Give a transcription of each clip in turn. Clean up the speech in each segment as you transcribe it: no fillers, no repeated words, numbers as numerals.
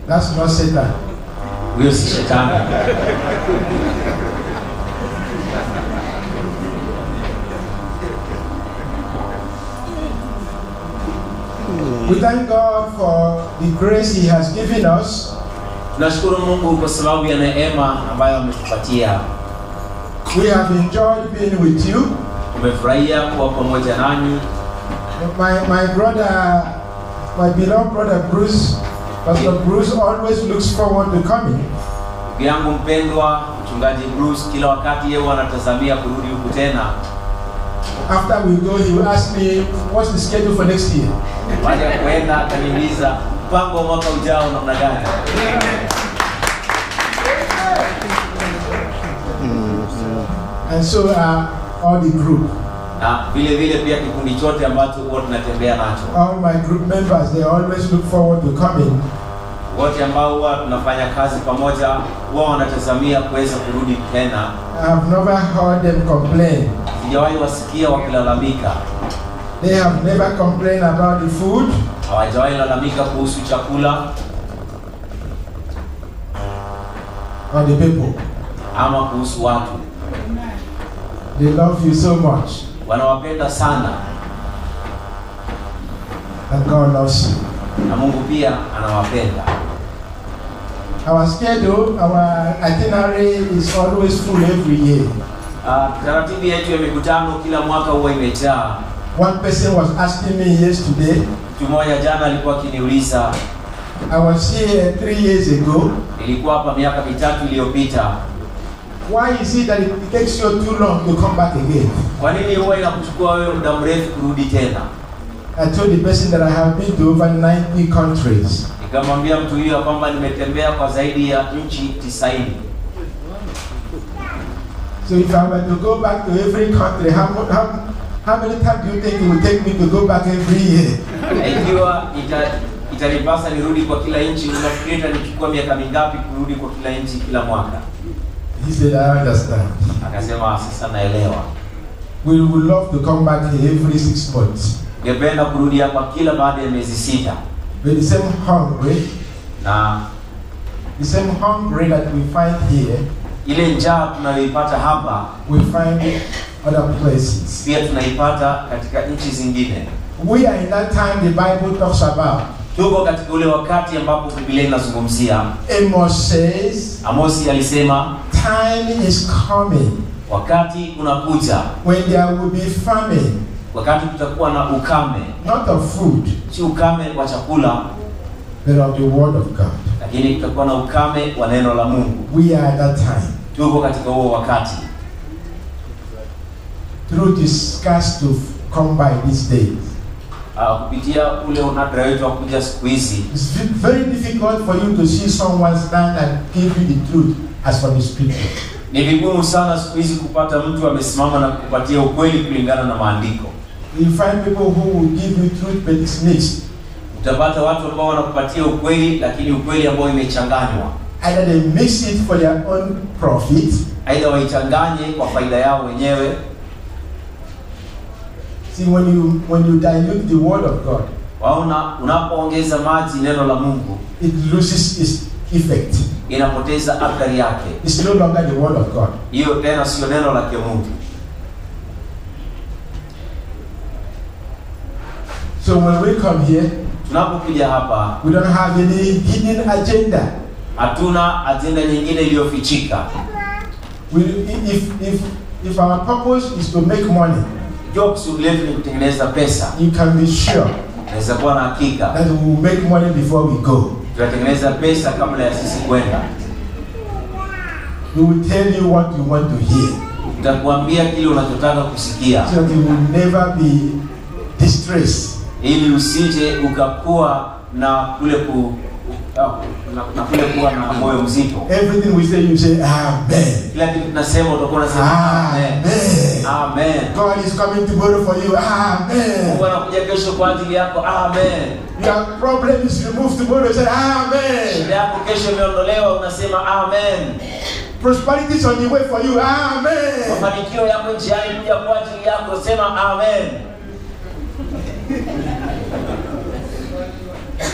That's not Satan. Huyo si shetani. We thank God for the grace He has given us. Tunashukuru Mungu kwa sababu ya neema ambayo ametupatia. We have enjoyed being with you. Tumefurahia kuwa pamoja nanyi. My brother, my beloved brother Bruce, Pastor Bruce always looks forward to coming. Yangu mpendwa mchungaji Bruce kila wakati yeye anatazamia kurudi huku tena. After we go, he will ask me, what's the schedule for next year? Baada ya kwenda ataniuliza mpango wa mwaka ujao namna gani. And so all the group. Na vile vile pia kikundi chote ambacho huwa tunatembea nacho. All my group members, they always look forward to coming. Wote ambao huwa tunafanya kazi pamoja huwa wanatazamia kuweza kurudi tena. I have never heard them complain. Sijawahi wasikia wakilalamika. They have never complained about the food. Hawajawahi lalamika kuhusu chakula or the people. Ama kuhusu watu. They love you so much. Wanawapenda sana. And God loves you. Na Mungu pia anawapenda. Our schedule, our itinerary is always full every year. Taratibu yetu ya mikutano kila mwaka huwa imejaa. One person was asking me yesterday. Mtu mmoja jana alikuwa akiniuliza. I was here 3 years ago. Nilikuwa hapa miaka 3 iliyopita. Why is it that it takes you too long to come back again? Kwa nini huwa inakuchukua wewe muda mrefu kurudi tena? I told the person that I have been to over 90 countries. Nikamwambia mtu huyo kwamba nimetembea kwa zaidi ya nchi 90. So if I were to go back to every country, how many times do you think it would take me to go back every year? Ikiwa itanipasa nirudi kwa kila nchi, unafikiri itanichukua miaka mingapi kurudi kwa kila nchi kila mwaka? He said, I understand. Akasema sasa naelewa. We would love to come back here every 6 months. Ningependa kurudi hapa kila baada ya miezi 6. With the same hunger, na the same hunger that we find here, ile njaa tunayoipata hapa, we find it other places. Pia tunaipata katika nchi zingine. We are in that time the Bible talks about. Tuko katika ule wakati ambapo Biblia inazungumzia. Amos says, Amosi alisema, time is coming. Wakati unakuja. When there will be famine. Wakati kutakuwa na ukame. Not of food. Si ukame wa chakula, but of the word of God. Lakini kutakuwa na ukame wa neno la Mungu. We are at that time. Tuko katika huo wakati. Truth is scarce to come by these days. Kupitia ule unadra wetu wa kuja siku hizi. It's very difficult for you to see someone stand and give you the truth as from the scripture. Ni vigumu sana siku hizi kupata mtu amesimama na kukupatia ukweli kulingana na maandiko. You find people who will give you truth but it's mixed. Utapata watu ambao wanakupatia ukweli lakini ukweli ambao imechanganywa. Either they mix it for their own profit, aidha waichanganye kwa faida yao wenyewe. See, when you dilute the word of God, waona unapoongeza maji neno la Mungu, it loses its effect. Inapoteza athari yake. It's no longer the word of God. Hiyo tena sio neno la Mungu. So when we come here, tunapokuja hapa, we don't have any hidden agenda. Hatuna agenda nyingine iliyofichika. If our purpose is to make money, kutengeneza pesa, you can be sure naweza kuwa na hakika that we will make money before we go. Tutatengeneza pesa kabla ya sisi kwenda. We will tell you what you want to hear. Tutakuambia kile unachotaka kusikia. So that you will never be distressed. Ili usije ukakuwa na kule kuwa na moyo mzito. Everything we say, you say amen. Kila kitu tunasema utakuwa unasema amen. Amen. God is coming tomorrow for you. Amen. Mungu anakuja kesho kwa ajili yako. Amen. Your problem is removed tomorrow. Say amen. Shida yako kesho imeondolewa, unasema amen. Prosperity is on the way for you. Amen. Mafanikio yako njiani kuja kwa ajili yako, sema amen.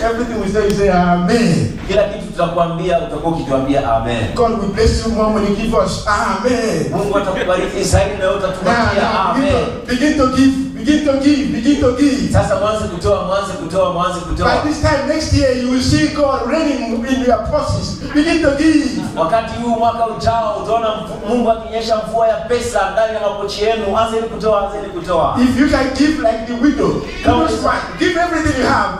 Everything we say, you say amen. Kila kitu tutakwambia utakuwa ukituambia amen. God will bless you more when you give us amen. Mungu atakubariki zaidi na utatupatia amen. Begin to give. Begin to give. Begin to give. Sasa mwanze kutoa. By this time next year you will see God raining in your purses. Begin to give. Wakati huu mwaka ujao utaona Mungu akinyesha mvua ya pesa ndani ya mapochi yenu. Anzeni kutoa. If you can give like the widow, give everything you have.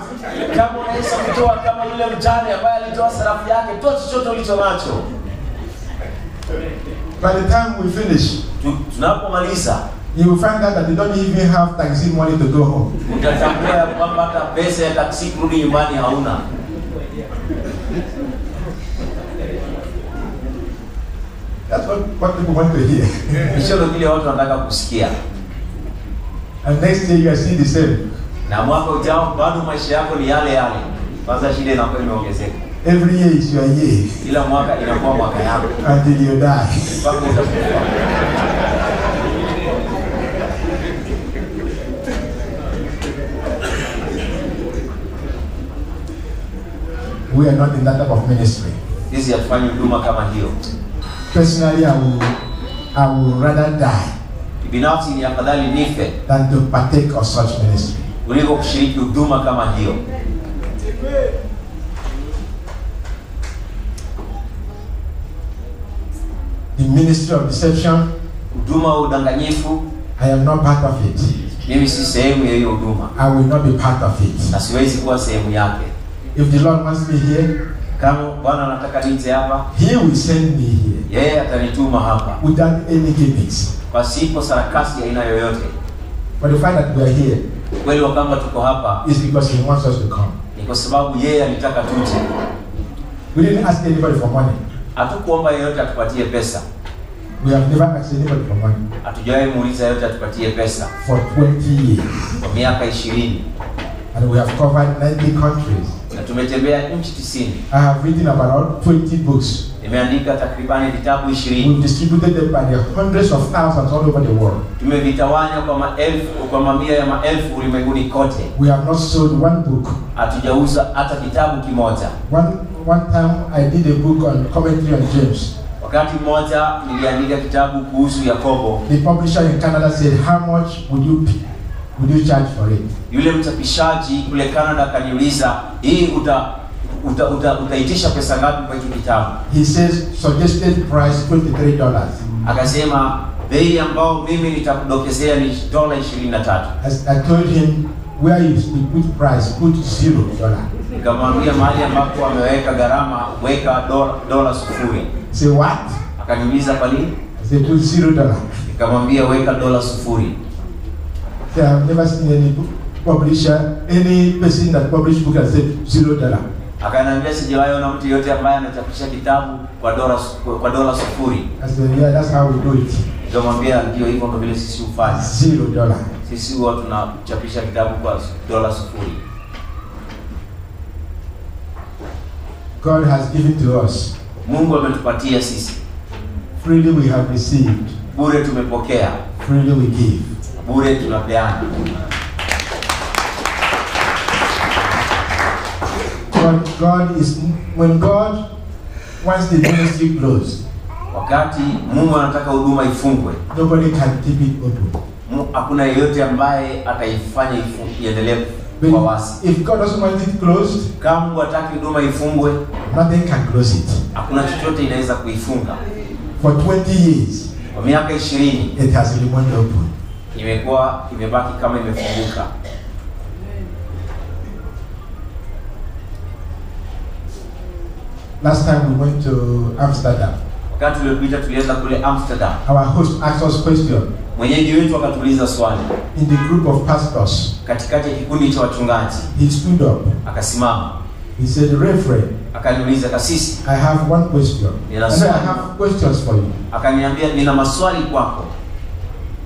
Kama unaweza kutoa kama yule mjane ambaye alitoa sarafu yake, toa chochote ulicho nacho. By the time we finish, tunapomaliza, you will find out that you don't even have taxi money to go home. Utatambua kwamba hata pesa ya taxi kurudi nyumbani hauna. That's what people want to hear. Hicho kile watu wanataka kusikia. And next year you are seeing the same. Na mwaka ujao bado maisha yako ni yale. Kwanza shida inakuwa imeongezeka. Every year is your year. Kila mwaka inakuwa mwaka yako. Until you die. Mpaka utakufa. We are not in that type of ministry. Sisi hatufanyi huduma kama hiyo. Personally, I will rather die binafsi ni afadhali nife than to partake of such ministry. kuliko kushiriki huduma kama hiyo. The ministry of deception, huduma wa udanganyifu, I am not part of it. Mimi si sehemu ya hiyo huduma. I will not be part of it. Na siwezi kuwa sehemu yake. If the Lord wants me here, kama Bwana anataka nije hapa, He will send me here. Yeye atanituma hapa. Without any gimmicks. Pasipo sarakasi ya aina yoyote. But the fact that we are here, kweli wakamba tuko hapa, is because He wants us to come. Ni kwa sababu yeye alitaka tuje. We didn't ask anybody for money. Hatukuomba yeyote atupatie pesa. We have never asked anybody for money. Hatujawahi muuliza yeyote atupatie pesa. For 20 years. Kwa miaka 20. And we have covered 90 countries. Na tumetembea nchi 90. I have written about 20 books. Nimeandika takribani vitabu 20. We've distributed them by the hundreds of thousands all over the world. Tumevitawanya kwa maelfu, kwa mamia ya maelfu ulimwenguni kote. We have not sold one book. Hatujauza hata kitabu kimoja. One time I did a book on commentary on James. Wakati mmoja niliandika kitabu kuhusu Yakobo. The publisher in Canada said, "How much would you charge for it?" Yule mchapishaji kule Canada kaniuliza, "Hii utaitisha pesa ngapi kwa hiki kitabu?" He says suggested price $23. Akasema bei ambao mimi nitakudokezea ni $23. As I told him, where you put price, put $0. Nikamwambia mahali ambapo ameweka gharama weka $0. Say what? Akaniuliza kwa nini? I said put $0. Nikamwambia weka $0. So I've never seen any publisher, any person that published book and said $0. Akaniambia sijawahi ona mtu yote ambaye anachapisha kitabu kwa $0. I said, yeah, that's how we do it. Nikamwambia ndio hivyo ndio vile sisi hufanya. $0. Sisi huwa tunachapisha kitabu kwa $0. God has given to us. Mungu ametupatia sisi. Freely we have received. Bure tumepokea. Freely we give. Bure tunapeana. When God wants the ministry closed, wakati Mungu anataka huduma ifungwe, nobody can keep it open. Hakuna yeyote ambaye ataifanya iendelee kwa wazi. If God doesn't want it closed, kama Mungu hataki huduma ifungwe, nothing can close it. Hakuna chochote inaweza kuifunga. For 20 years, kwa miaka 20, it has remained open. Imebaki kama imefunguka. Last time we went to Amsterdam. Wakati uliopita tulienda kule Amsterdam. Our host asked us question. Mwenyeji wetu akatuuliza swali. In the group of pastors. Katikati ya kikundi cha wachungaji. He stood up. Akasimama. He said, "Reverend, akaniuliza kasisi, I have one question. I have questions for you." Akaniambia nina maswali kwako.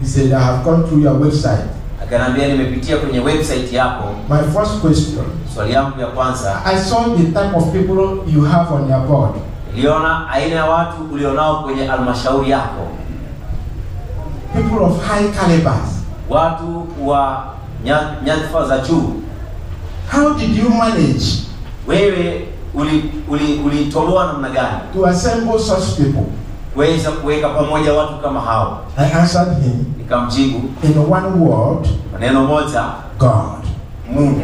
He said, "I have gone through your website." Akaniambia nimepitia kwenye website yako. My first question. Swali yangu ya kwanza. I saw the type of people you have on your board. Niliona aina ya watu ulionao kwenye almashauri yako. People of high calibers. Watu wa nyadhifa za juu. How how did you manage wewe ulitoboa namna gani to assemble such people? kuweza kuweka pamoja watu kama hao? I answered him Nikamjibu in one word, neno moja, God. Mungu.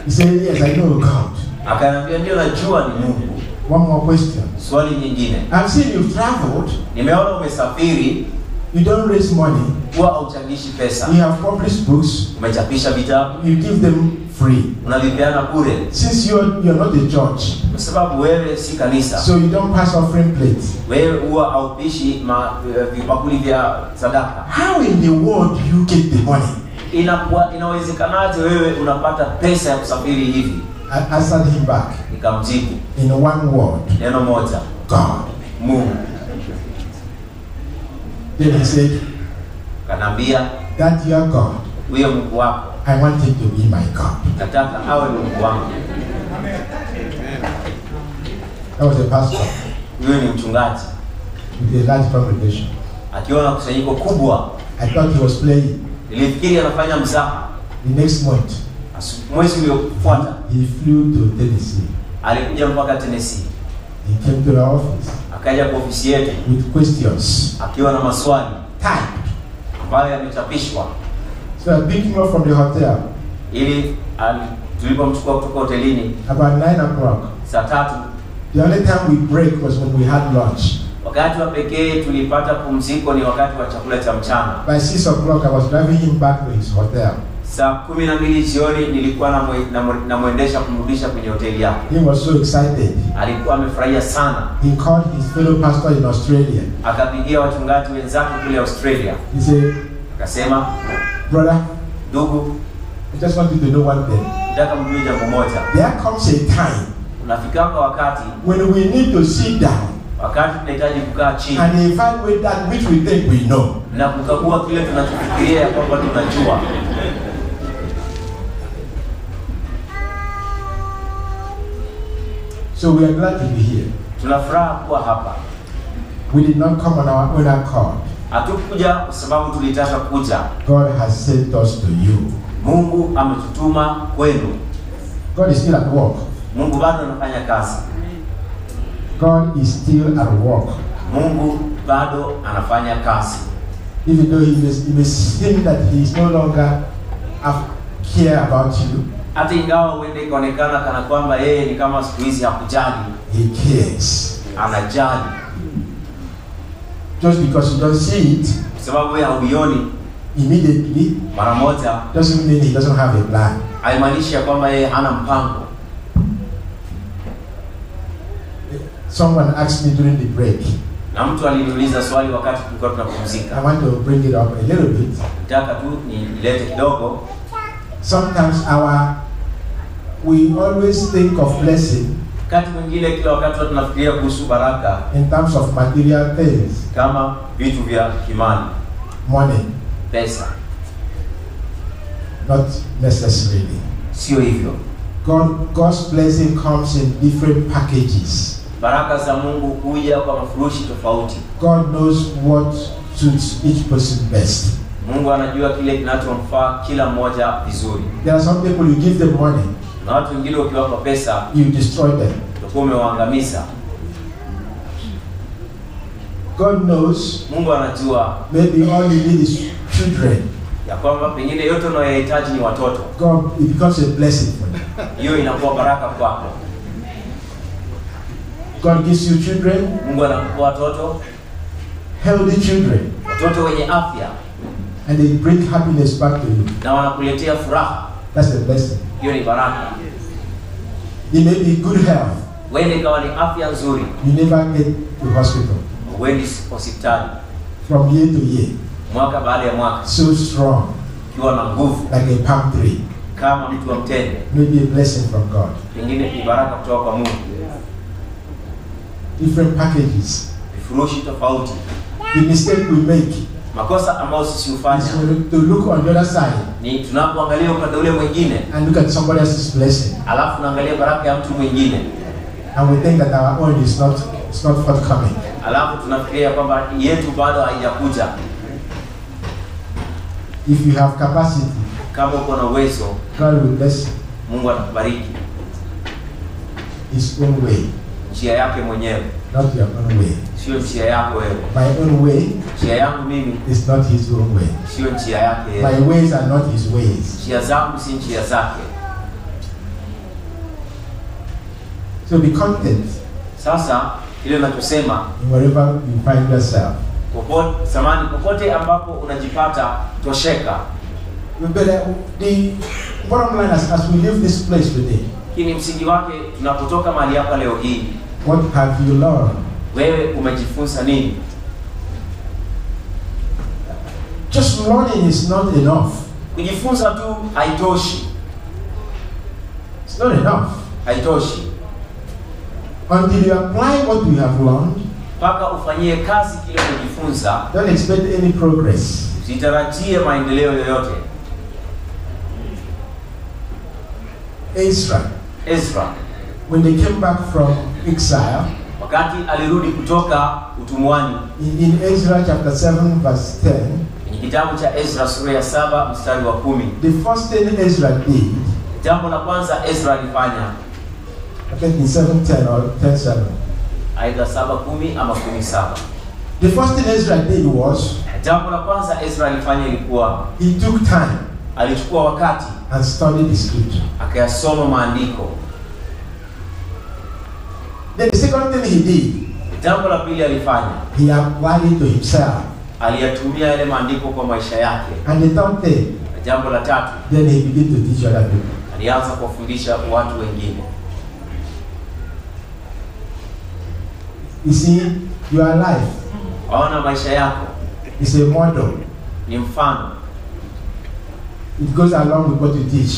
He said, yes, I know God. Akaniambia ndio najua ni Mungu. One more question. Swali nyingine. I've seen you've traveled. Nimeona umesafiri. You don't raise money. Huwa hauchangishi pesa. You have published books. Umechapisha vitabu. You give them free. Unavipeana bure. Since you're not a church. Kwa sababu wewe si kanisa. So you don't pass offering plates. Wewe huwa haupishi vipakuli vya sadaka. How in the world do you get the money? Inawezekanaje wewe unapata pesa ya kusafiri hivi? I answered him back. Nikamjibu in one word, neno moja, God. Mungu. Then he said, Kanambia that your God, huyo Mungu wako, I want him to be my God. nataka awe Mungu wangu. That was a pastor Huyo ni mchungaji with a large congregation. akiwa na kusanyiko kubwa. I thought he was playing. Nilifikiri anafanya mzaha. The next month, Mwezi uliofuata he flew to Tennessee. alikuja mpaka Tennessee. He came to the office Akaja kwa ofisi yetu with questions akiwa na maswali typed. ambayo yamechapishwa. So I picked him up from the hotel Ili tulipomchukua kutoka hotelini about 9 o'clock. saa 3, The only time we break was when we had lunch. wakati wa pekee tulipata pumziko ni wakati wa chakula cha mchana. By 6 o'clock, I was driving him back to his hotel. Saa 12 jioni nilikuwa namwendesha kumrudisha kwenye hoteli yake. He was so excited. Alikuwa amefurahia sana. He called his fellow pastor in Australia. Akapigia wachungaji wenzake kule Australia. He said, Akasema, brother, ndugu, I just want you to know one thing. nataka mjue jambo moja. There comes a time Unafikanga wakati when we need to sit down wakati tunahitaji kukaa chini and evaluate that which we think we know. na kukagua kile tunachofikiria ya kwamba tunajua. So we are glad to be here. Tunafuraha kuwa hapa. We did not come on our own accord. Hatukuja kwa sababu tulitaka kuja. God has sent us to you. Mungu ametutuma kwenu. God is still at work. Mungu bado anafanya kazi. God is still at work. Mungu bado anafanya kazi. Even though he may seem that he is no longer care about you. Hata ingawa uende ikaonekana kana kwamba yeye ni kama siku hizi hakujali, He cares. anajali. Just because you don't see it Kwa sababu wewe hauioni immediately mara moja, doesn't mean he doesn't have a plan. haimaanishi kwamba yeye hana mpango. Someone asked me during the break. Na mtu aliniuliza swali wakati tulikuwa tunapumzika. I want to bring it up a little bit. Nataka tu nilete kidogo. Sometimes we always think of blessing Wakati mwingine kila wakati tunafikiria kuhusu baraka in terms of material things, kama vitu vya kimali, money, pesa. not necessarily. Sio hivyo. God's blessing comes in different packages. Baraka za Mungu huja kwa mafurushi tofauti. God knows what suits each person best. Mungu anajua kile kinachomfaa kila mmoja vizuri. There are some people you give them money, Na watu wengine ukiwapa pesa, you destroy them. utakuwa umewaangamiza. God knows Mungu anajua maybe all you need is children. ya kwamba pengine yote unayohitaji ni watoto. God, it becomes a blessing for you. Hiyo inakuwa baraka kwako. God gives you children, Mungu anakupa watoto, healthy children, watoto wenye afya, and they bring happiness back to you. na wanakuletea furaha. That's a blessing. Hiyo ni baraka. It may be good health. Wende ikawa ni afya nzuri, You never get to hospital uendi hospitali from year to year. mwaka baada ya mwaka, So strong, ukiwa na nguvu like a palm tree. kama mtu wa mtende. Maybe a blessing from God. Pengine ni baraka kutoka kwa Mungu. Different packages. Vifurushi tofauti. The mistake we make Makosa ambayo sisi hufanya is to look on the other side ni tunapoangalia upande ule mwingine, and look at somebody else's blessing, alafu naangalia baraka ya mtu mwingine, and we think that our own is not forthcoming. alafu tunafikiria kwamba yetu bado haijakuja. If you have capacity, kama uko na uwezo, God will bless you. Mungu atakubariki. His own way, Njia yake mwenyewe, not your own way. sio njia yako wewe. My own way Njia yangu mimi is not his own way. sio njia yake yeye. My ways are not his ways. Njia zangu si njia zake. So be content Sasa ile ninachosema, in wherever you find yourself. popote ambapo unajipata, tosheka. But the bottom line as we leave this place today, Hii ni msingi wake tunapotoka mahali hapa leo hii. what have you learned? Wewe umejifunza nini? Just learning is not enough. Kujifunza tu haitoshi. It's not enough. Haitoshi. Until you apply what you have learned, Mpaka ufanyie kazi kile ulichojifunza, don't expect any progress. usitarajie maendeleo yoyote. Ezra, when they came back from exile, wakati alirudi kutoka utumwani, in Ezra chapter 7 verse 10, kwenye kitabu cha Ezra sura ya 7 mstari wa 10, the first thing Ezra did, jambo la kwanza Ezra alifanya, I think in 7:10 or 10:7, aidha 7:10 ama 10:7, the first thing Ezra did was, jambo la kwanza Ezra alifanya ilikuwa he took time alichukua wakati and studied the scripture. akayasoma maandiko. Then the second thing he did, Jambo la pili alifanya, he applied it to himself. aliyatumia yale maandiko kwa maisha yake. And the third thing, Na jambo la tatu, then he began to teach other people. alianza kuwafundisha watu wengine. You see, your life Waona maisha yako is a model. ni mfano, It goes along with what you teach.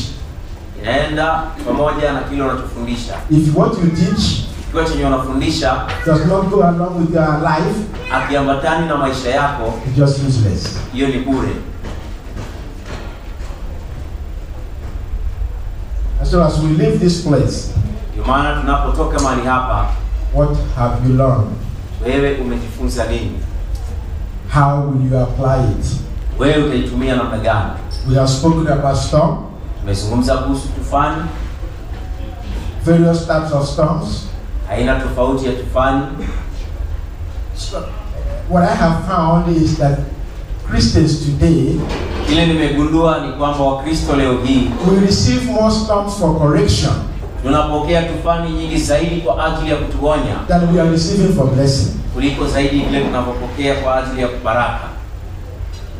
inaenda pamoja na kile unachofundisha. If what you teach Kiwa chenye unafundisha does not go along with your life, akiambatani na maisha yako, it's just useless. hiyo ni bure. And so as we leave this place, Ndio maana tunapotoka mahali hapa, what have you learned? wewe umejifunza nini? How will you apply it? Wewe utaitumia namna gani? We have spoken about storm, Tumezungumza kuhusu tufani, various types of storms. aina tofauti ya tufani. So, what I have found is that Christians today, Kile nimegundua ni kwamba Wakristo leo hii we receive more storms for correction tunapokea tufani nyingi zaidi kwa ajili ya kutuonya than we are receiving for blessing. kuliko zaidi vile tunavyopokea kwa ajili ya baraka.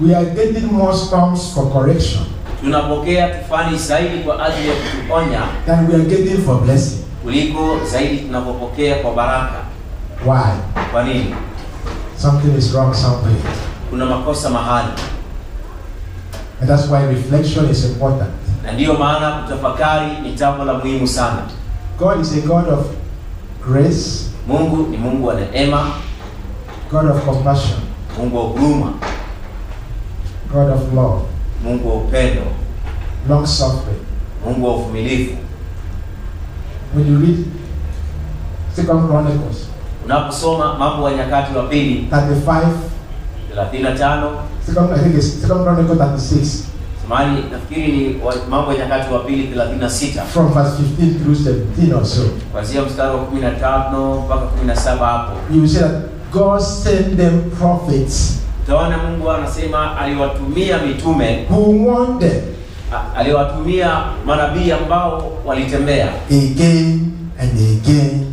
We are getting more storms for correction Tunapokea tufani zaidi kwa ajili ya kutuonya than we are getting for blessing. kuliko zaidi tunavyopokea kwa baraka. Why? Kwa nini? Something is wrong somewhere. Kuna makosa mahali. And that's why reflection is important. Na ndiyo maana kutafakari ni jambo la muhimu sana. God is a God of grace, Mungu ni Mungu wa neema, God of compassion, Mungu wa huruma, God of love, Mungu wa upendo, long suffering. Mungu wa uvumilivu. When you read 2 Chronicles Unaposoma Mambo ya Nyakati wa Pili 35, 35, I think it's 2 Chronicles 36, samahani, nafikiri ni Mambo ya Nyakati wa Pili 36, from verse 15 through 17 or so, kuanzia mstari wa 15 mpaka 17 hapo. you will see that God sent them prophets Utaona Mungu anasema aliwatumia mitume, who warned them aliwatumia manabii ambao walitembea again and again,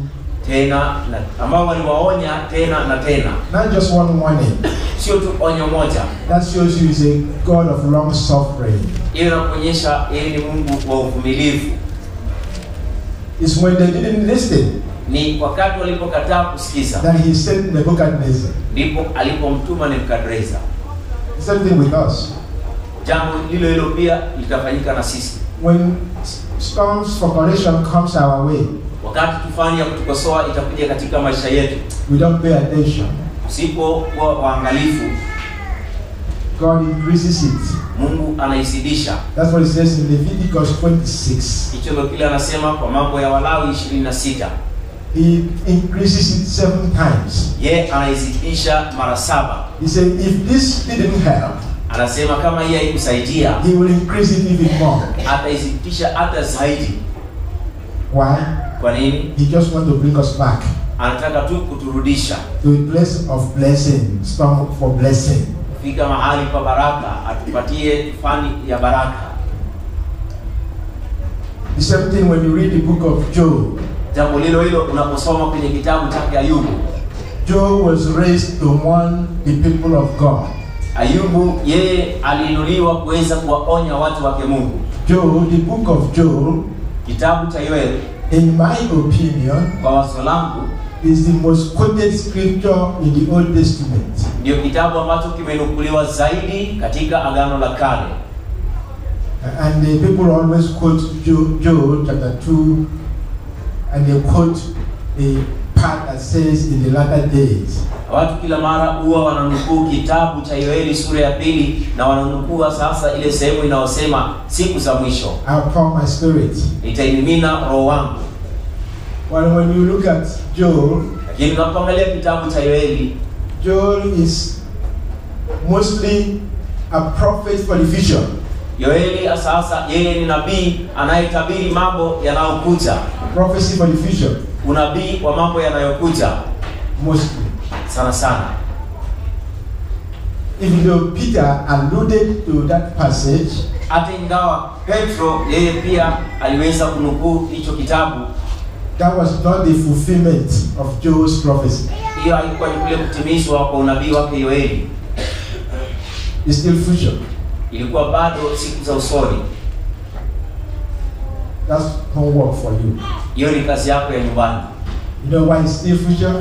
tena na ambao waliwaonya tena na tena. not just one warning. Sio tu onyo moja. That shows you is a God of long suffering. Hiyo inaonyesha yeye ni Mungu wa uvumilivu. It's when they didn't listen Ni wakati walipokataa kusikiza that he sent Nebuchadnezzar. ndipo alipomtuma Nebukadreza. The same thing with us. Jambo hilo hilo pia litafanyika na sisi. When storms for correction comes our way, Wakati tufani ya kutukosoa itakuja katika maisha yetu, we don't pay attention. usipokuwa waangalifu, God increases it. Mungu anaizidisha. That's what it says in Leviticus 26. Hicho ndio kile anasema kwa Mambo ya Walawi 26. He increases it 7 times. Ye anaizidisha mara 7. He said, if this didn't help, Anasema kama hii haikusaidia, He will increase it even more. ataizidisha hata zaidi. Why? Kwa nini? He just wants to bring us back Anataka tu kuturudisha to a place of blessing, storm for blessing. kufika mahali pa baraka, atupatie fani ya baraka. The same thing when you read the book of Job. Jambo hilo unaposoma kwenye kitabu cha Ayubu. Job was raised to warn the people of God. Ayubu yeye aliinuliwa kuweza kuwaonya watu wake Mungu. Job, the book of Job, Kitabu cha Yoeli, in my opinion, kwa wazo langu, is the most quoted scripture in the Old Testament. ndio kitabu ambacho kimenukuliwa zaidi katika Agano la Kale. And the people always quote Job chapter 2, and they quote the part that says in the latter days. Watu kila mara huwa wananukuu kitabu cha Yoeli sura ya 2 na wananukuu sasa ile sehemu inayosema siku za mwisho. I'll pour my spirit. Nitaimimina roho wangu. Well, when you look at Job, Lakini unapoangalia kitabu cha Yoeli, Job is mostly a prophet for the future. Yoeli sasa yeye ni nabii anayetabiri mambo yanayokuja. Prophecy for the future. Unabii wa mambo yanayokuja Mostly. sana sana. Even though Peter alluded to that passage, Hata ingawa Petro yeye pia aliweza kunukuu hicho kitabu, that was not the fulfillment of Job's prophecy. hiyo haikuwa ni kule kutimizwa kwa unabii wake Yoeli. It's still future. Ilikuwa bado siku za usoni. That's homework for you. Hiyo ni kazi yako ya nyumbani. You know why it's still future?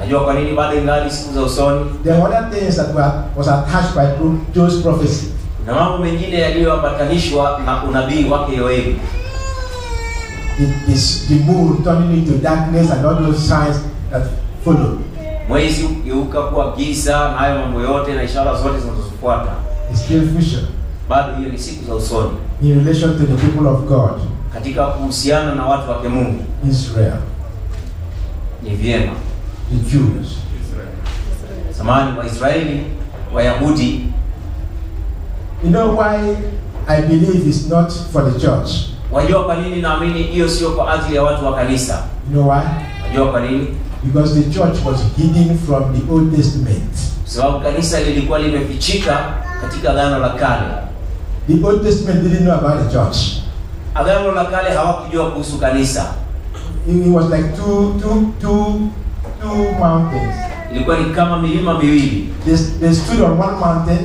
Najua kwa nini bado ingali siku za usoni. There are other things that was attached by Job's prophecy. Na mambo mengine yaliyoambatanishwa na unabii wake Yoeli. The moon turning into darkness and all those signs that follow. Mwezi ugeuka kuwa giza na hayo mambo yote na ishara zote zinazofuata. It's still future. Bado hiyo ni siku za usoni. In relation to the people of God. Katika kuhusiana na watu wake Mungu. Israel. Ni vyema. The Jews. Zamani wa Israeli, Wayahudi. You know why I believe it's not for the church? Wajua kwa nini naamini hiyo sio kwa ajili ya watu wa kanisa? You know why? Wajua kwa nini? Because the church was hidden from the Old Testament. Sababu kanisa lilikuwa limefichika katika Agano la Kale. The Old Testament didn't know about the church. Agano la Kale hawakujua kuhusu kanisa. It was like two mountains. Ilikuwa ni kama milima miwili. They stood on one mountain.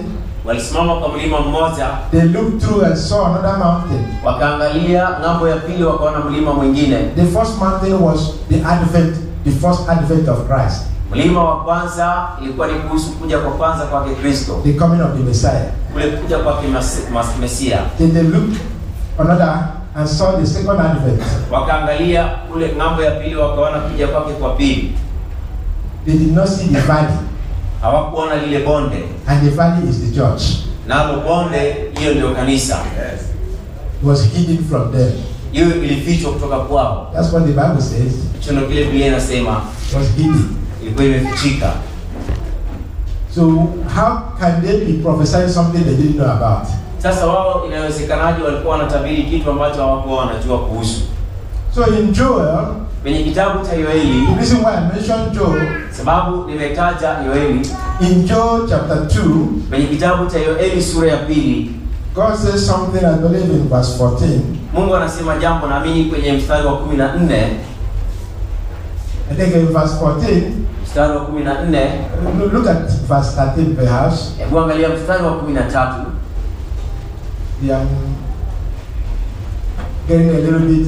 Walisimama kwa mlima mmoja. They looked through and saw another mountain. Wakaangalia ng'ambo ya pili wakaona mlima mwingine. The first mountain was the first advent of Christ. Mlima wa kwanza ilikuwa ni kuhusu kuja kwa kwanza kwake Kristo. The coming of the Messiah. Kule kuja kwake Mesia. Then they looked another and saw the second advent. Wakaangalia kule ng'ambo ya pili wakaona kuja kwake kwa pili. They did not see the valley. Hawakuona lile bonde. And the valley is the church. Nalo bonde hiyo ndio kanisa. Yes. It was hidden from them. Hiyo ilifichwa kutoka kwao. That's what the Bible says. Hicho kile Biblia inasema it was hidden. Ilikuwa imefichika. So how can they be prophesying something they didn't know about? Sasa wao inawezekanaje walikuwa wanatabiri kitu ambacho hawakuwa wanajua kuhusu? So in Joel, kwenye kitabu cha Yoeli, the reason why I mentioned Joel, sababu nimetaja Yoeli, in Joel chapter 2, kwenye kitabu cha Yoeli sura ya 2, God says something, I believe in verse 14. Mungu anasema jambo naamini kwenye mstari wa 14. I think in verse 14, mstari wa 14, look at verse 13 perhaps. Hebu angalia mstari wa 13. Yeah, getting a little bit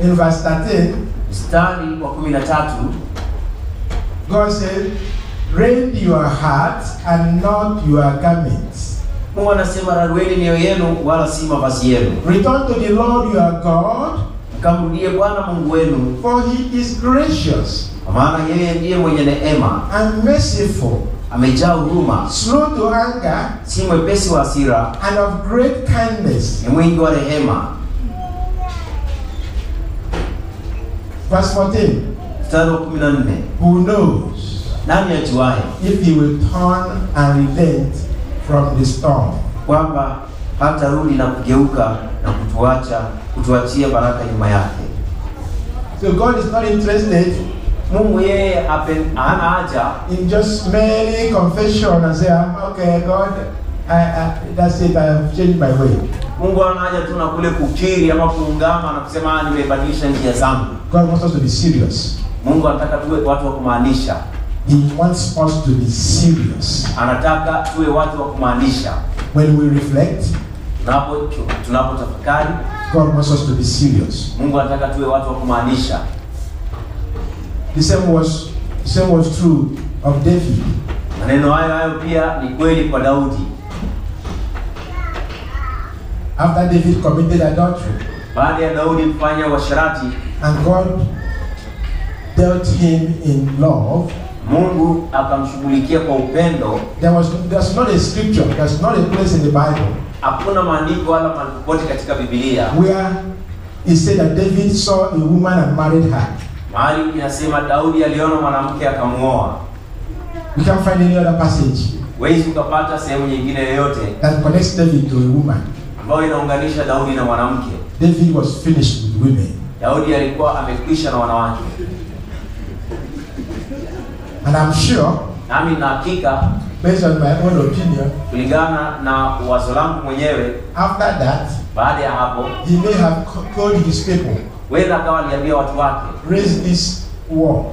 in verse 13, mstari wa 13, God said, rend your hearts and not your garments. Mungu anasema rarueni mioyo yenu wala si mavazi yenu. Return to the Lord your God, mkamrudie Bwana Mungu wenu, for he is gracious, kwa maana yeye ndiye mwenye neema, and merciful, amejaa huruma, slow to anger, si mwepesi wa hasira, and of great kindness. ni mwingi wa rehema. Verse 14, Mstari wa 14, who knows Nani ajuaye if he will turn and relent from the storm? kwamba hatarudi na kugeuka na kutuachia baraka nyuma yake. So God is not interested Mungu yeye hana haja in just merely confession and say, okay, God, that's it, I have changed my way. Mungu hana haja tu na kule kukiri ama kuungama na kusema nimebadilisha njia zangu. God wants us to be serious. Mungu anataka tuwe watu wa kumaanisha. He wants us to be serious. Anataka tuwe watu wa kumaanisha. When we reflect, tunapotafakari, God wants us to be serious. Mungu anataka tuwe watu wa kumaanisha. The same was true of David. Maneno hayo pia ni kweli kwa Daudi. After David committed adultery, baada ya Daudi kufanya uasherati, and God dealt him in love, Mungu akamshughulikia kwa upendo. There's not a scripture, there's not a place in the Bible, hakuna maandiko wala mahali popote katika Biblia where it said that David saw a woman and married her. Mahali inasema Daudi aliona mwanamke akamuoa. We can't find any other passage. Huwezi ukapata sehemu nyingine yoyote that connects David to a woman. ambayo inaunganisha Daudi na mwanamke. David was finished with women. Daudi alikuwa amekwisha na wanawake. And I'm sure, nami na hakika, based on my own opinion, kulingana na wazo langu mwenyewe, after that, baada ya hapo, he may have called his people, wenda akawa aliambia watu wake, raise this wall.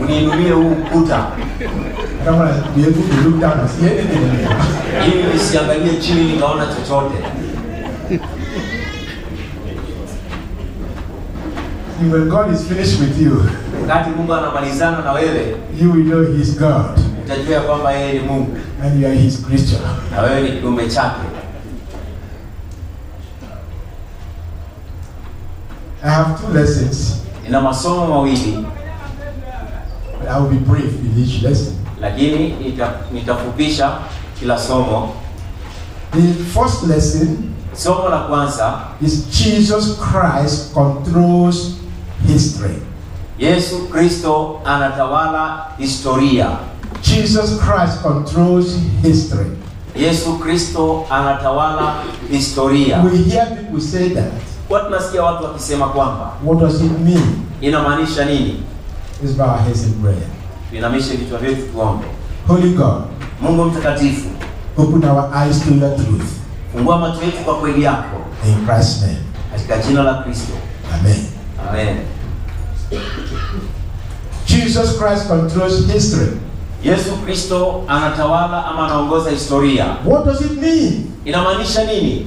Mniinulie huu ukuta. I don't want to be able to look down and see anything. Ili nisiangalie chini nikaona chochote. When God is finished with you, wakati Mungu anamalizana na wewe, you will know he is God. Utajua kwamba yeye ni Mungu. And you are his creature. Na wewe ni kiumbe chake. I have two lessons. Nina masomo mawili. But I will be brief in each lesson. Lakini nitafupisha kila somo. The first lesson, somo la kwanza, is Jesus Christ controls history. Yesu Kristo anatawala historia. Jesus Christ controls history. Yesu Kristo anatawala historia. We hear people say that. Watu nasikia watu wakisema kwamba. What does it mean? Inamaanisha nini? Let's bow our heads in prayer. Tuinamishe vichwa vyetu tuombe. Holy God, Mungu mtakatifu, open our eyes to your truth. Fungua macho yetu kwa kweli yako. In Christ's name. Katika jina la Kristo. Amen. Amen. Jesus Christ controls history. Yesu Kristo anatawala ama anaongoza historia. What does it mean? Inamaanisha nini?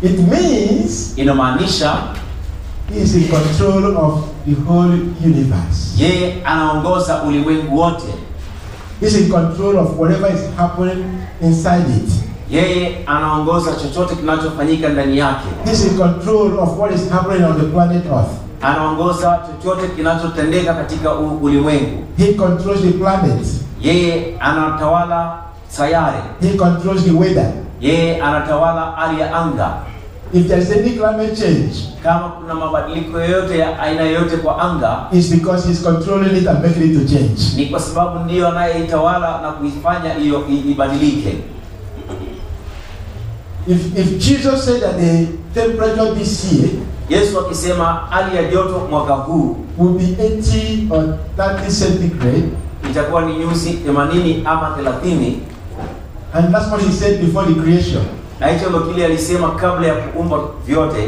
It means inamaanisha he is in control of the whole universe. Yeye anaongoza ulimwengu wote. He is in control of whatever is happening inside it. Yeye anaongoza chochote kinachofanyika ndani yake. He is in control of what is happening on the planet Earth. Anaongoza chochote kinachotendeka katika ulimwengu. He controls the planet. Yeye anatawala sayari. He controls the weather. Yeye anatawala hali ya anga. If there is any climate change, kama kuna mabadiliko yoyote ya aina yoyote kwa anga, it's because he's controlling it and making it to change. Ni kwa sababu ndiyo anayeitawala na kuifanya hiyo ibadilike. If Jesus said that the temperature this year, Yesu akisema hali ya joto mwaka huu will be 80 or 30 centigrade, itakuwa ni nyuzi 80 ama 30, and that's what he said before the creation. Na hicho ndio kile alisema kabla ya kuumba vyote.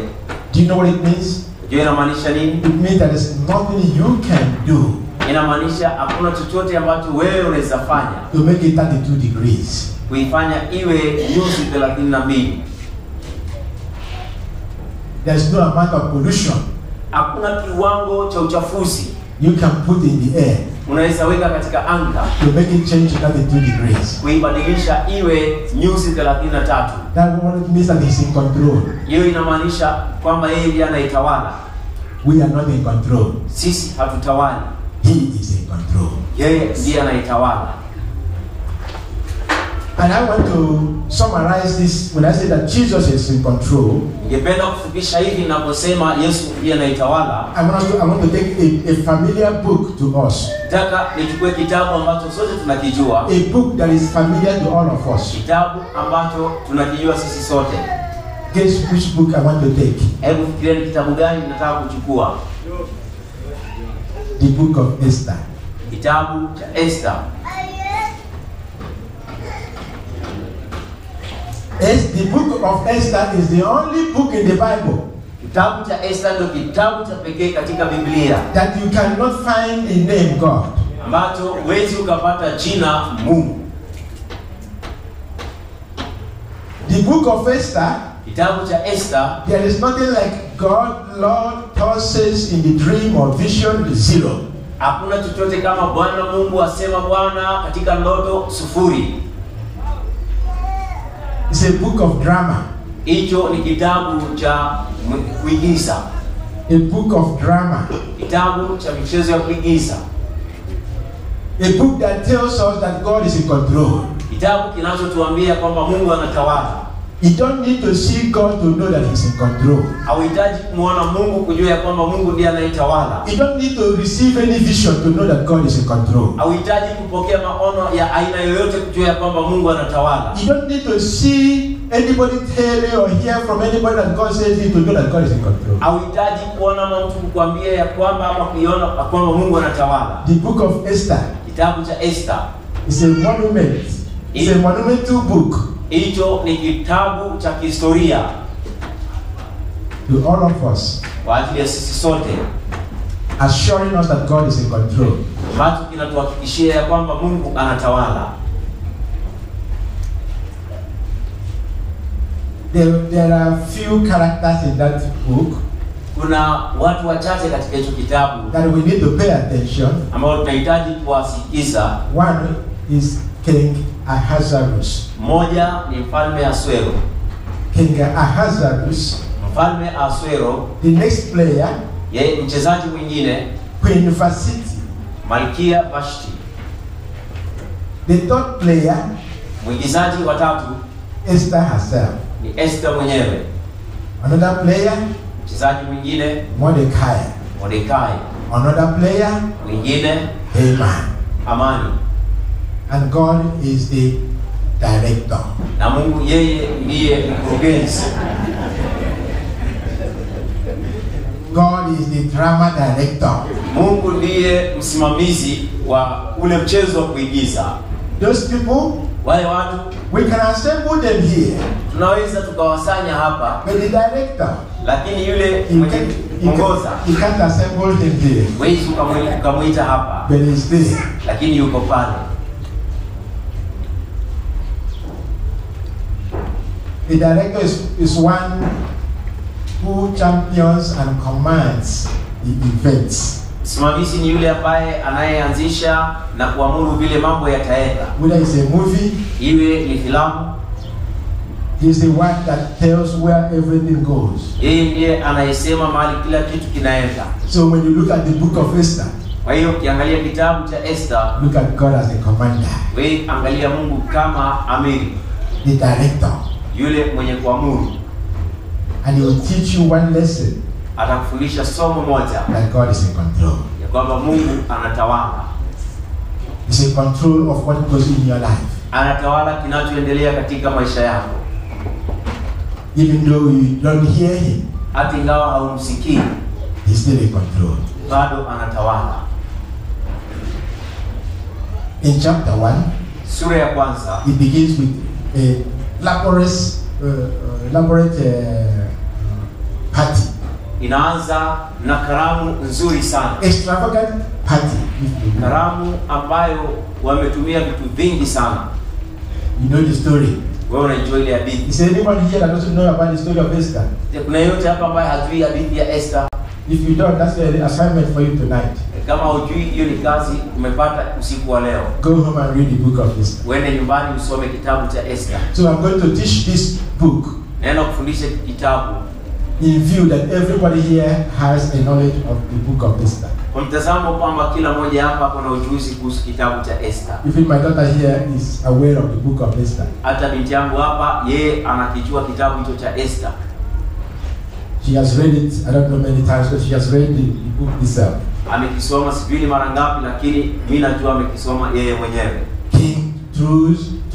Do you know what it means? Je, inamaanisha nini? It means that there's nothing you can do. Inamaanisha hakuna chochote ambacho wewe unaweza fanya to make it 32 degrees. Kuifanya iwe nyuzi 32. There's no amount of pollution. Hakuna kiwango cha uchafuzi you can put in the air. Unaweza weka katika anga to make it change to 32 degrees. Kuibadilisha iwe nyuzi 33. That what means that he's in control. Hiyo inamaanisha kwamba yeye ndiye anaitawala. We are not in control. Sisi hatutawali. He is in control. Yeye ndiye anaitawala. And I want to summarize this when I say that Jesus is in control. Ningependa kufupisha hivi ninaposema Yesu ndiye anaitawala. I want to take a familiar book to us. Nataka nichukue kitabu ambacho sote tunakijua. A book that is familiar to all of us. Kitabu ambacho tunakijua sisi sote. Guess which book I want to take? Hebu fikiria ni kitabu gani nataka kuchukua. The book of Esther. Kitabu cha Esther. The book of Esther is the only book in the Bible. Kitabu cha Esther ndio kitabu cha pekee katika Biblia that you cannot find the name God. Ambacho huwezi ukapata jina Mungu. The book of Esther, kitabu cha Esther, there is nothing like God, Lord, tosses in the dream or vision, zero. Hakuna chochote kama Bwana Mungu asema Bwana katika ndoto, sufuri. It's a book of drama. Hicho ni kitabu cha kuigiza. A book of drama. Kitabu cha michezo ya kuigiza. A book that tells us that God is in control. Kitabu kinachotuambia kwamba Mungu anatawala. You don't need to see God to know that He's in control. Hauhitaji kumuona Mungu kujua ya kwamba Mungu ndiye anayetawala. You don't need to receive any vision to know that God is in control. Hauhitaji kupokea maono ya aina yoyote kujua ya kwamba Mungu anatawala. You don't need to see anybody tell you or hear from anybody that God says it to know that God is in control. Hauhitaji kuona mtu kukwambia ya kwamba ama kuiona kwamba Mungu anatawala. The book of Esther. Kitabu cha Esther. It's a monument. It's a monumental book. Hicho ni kitabu cha historia to all of us, kwa ajili ya sisi sote, assuring us that God is in control. Ambacho kinatuhakikishia ya kwamba Mungu anatawala. There are few characters in that book. Kuna watu wachache katika hicho kitabu that we need to pay attention. Ambao tunahitaji kuwasikiza. One is King Ahasuerus. Moja ni mfalme Asuero. King Ahasuerus. Mfalme Asuero. The next player, yeye mchezaji mwingine, Queen Vashti. Malkia Vashti. The third player, mwigizaji wa tatu, Esther herself. Ni Esther mwenyewe. Another player, mchezaji mwingine, Mordecai. Mordecai. Another player, mwingine, Haman. Amani. And God is the director. Na Mungu yeye ndiye mkurugenzi. God is the drama director. Mungu ndiye msimamizi wa ule mchezo wa kuigiza. Those people, wale watu, we can assemble them here. Tunaweza tukawasanya hapa. But the director, lakini yule mwongoza, you can't assemble him here. Wewe ukamuita hapa. But he's there. Lakini yuko pale. The director is one who champions and commands the events. Msimamizi ni yule ambaye anayeanzisha na kuamuru vile mambo yataenda. Whether it's a movie, iwe ni filamu, he's the one that tells where everything goes. Yeye ndiye anayesema mahali kila kitu kinaenda. So when you look at the book of Esther, kwa hiyo ukiangalia kitabu cha Esther, look at God as the commander. Wewe angalia Mungu kama amiri. The director. Yule mwenye kuamuru. And he will teach you one lesson. Atakufundisha somo moja. That God is in control. Ya kwamba Mungu anatawala. He's in control of what goes in your life. Anatawala kinachoendelea katika maisha yako. Even though you don't hear him, hata ingawa haumsikii, he's still in control. Bado anatawala. In chapter 1, sura ya kwanza, it begins with a elaborate party. Inaanza na karamu nzuri sana. Extravagant party. Karamu ambayo wametumia vitu vingi sana. You know the story. Wewe unajua ile hadithi. Is anyone here that doesn't know about the story of Esther? Kuna yote hapa ambaye hajui hadithi ya Esther? If you don't, that's the assignment for you tonight. Kama hujui, hiyo ni kazi umepata usiku wa leo. Go home and read the book of Esther. Uende nyumbani usome kitabu cha Esther. So I'm going to teach this book. Naenda kufundisha kitabu. In view that everybody here has a knowledge of the book of Esther. Kwa mtazamo kwamba kila mmoja hapa kuna ujuzi kuhusu kitabu cha Esther. Even my daughter here is aware of the book of Esther. Hata binti yangu hapa yeye anakijua kitabu hicho cha Esther. She has read it, I don't know many times, but she has read the book itself. Amekisoma sijui mara ngapi, lakini mimi najua amekisoma yeye mwenyewe. King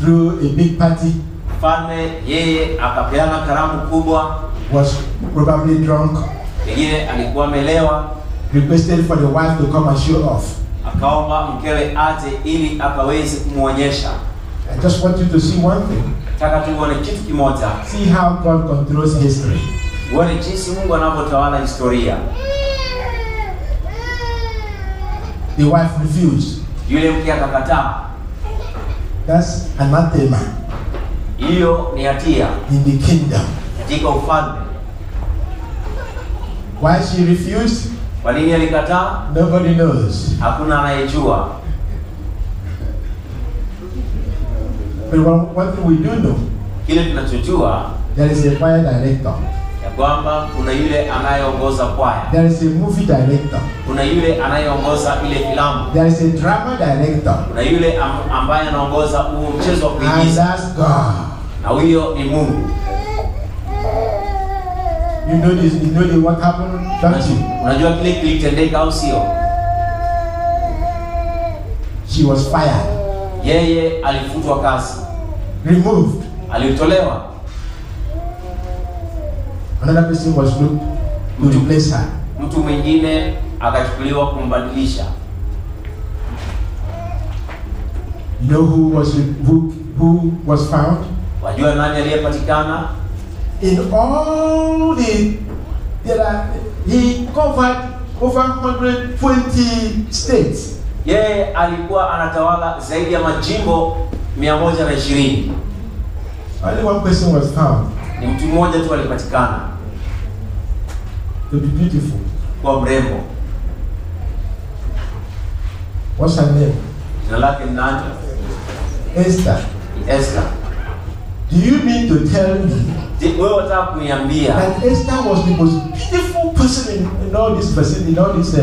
threw a big party. Mfalme yeye akapeana karamu kubwa, was probably drunk. Pengine alikuwa amelewa. Requested for the wife to come and show off. Akaomba mkewe aje ili akaweze kumuonyesha. I just want you to see one thing. Nataka tuone kitu kimoja. See how God controls history. Uone jinsi Mungu anavyotawala historia. The wife refused. Yule mke akakataa. That's anathema. Hiyo ni hatia in the kingdom. Katika ufalme. Why she refused? Kwa nini alikataa? Nobody knows. Hakuna anayejua. But one thing we do know, kile tunachojua, there is a choir director. Ya kwamba kuna yule anayeongoza kwaya. There is a movie director. Kuna yule anayeongoza ile filamu. There is a drama director. Kuna yule ambaye anaongoza huo mchezo wa kuigiza. And that's God. Na huyo ni Mungu. You know this, you know what happened, don't you? Unajua kile kilitendeka au sio? She was fired. Yeye alifutwa kazi. Removed. Alitolewa. Another person was looked to replace her. Mtu mwingine akachukuliwa kumbadilisha. You know who was found? Wajua nani aliyepatikana? In all he covered over 120 states. Yeye alikuwa anatawala zaidi ya majimbo 120. Only one person was found. Ni mtu mmoja tu alipatikana. To be beautiful. Kwa mrembo. What's her name? Jina lake ni nani? Esther. Esther. Do you mean to tell me wewe wataka kuniambia that Esther was the most beautiful person in all this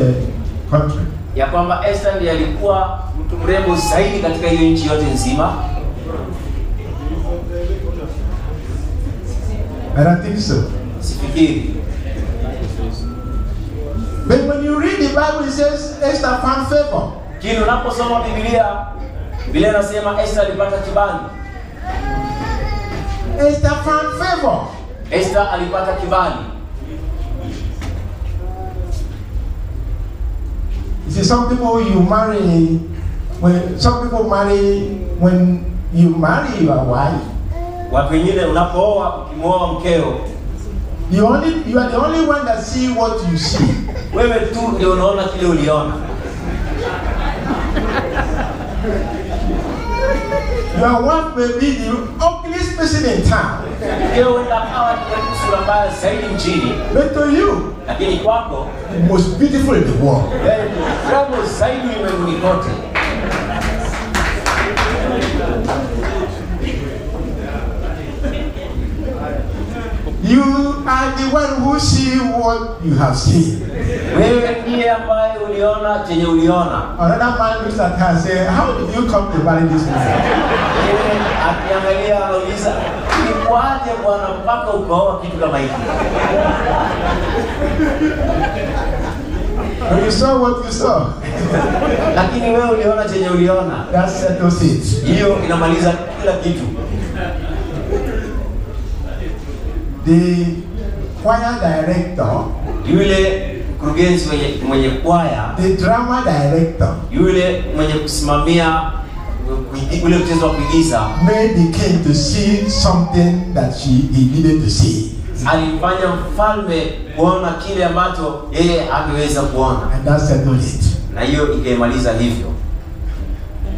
country? Ya kwamba Esther ndiye alikuwa mtu mrembo zaidi katika hiyo nchi yote nzima? I don't think so. Sifikiri. But when you read the Bible, it says Esther found favor. Kile unaposoma Biblia inasema Esther alipata kibali. Esther found favor. Esther alipata kibali. You see, some people you marry when you marry your wife. Watu wengine unapooa, ukimwoa mkeo, you are the only one that see what you see. Wewe tu ndio unaona kile uliona. Your wife may be the ugliest person in town. But to you, lakini kwako, the most beautiful in the world. You are the one who see what you have seen. Another man looks at her and says, how did you come to marry this woman? When you saw what you saw, that settles it. The choir director, the drama director, made the king to see something that he needed to see. Alifanya mfalme kuona kile ambacho yeye angeweza kuona. And that settled it. Na hiyo ikaimaliza hivyo.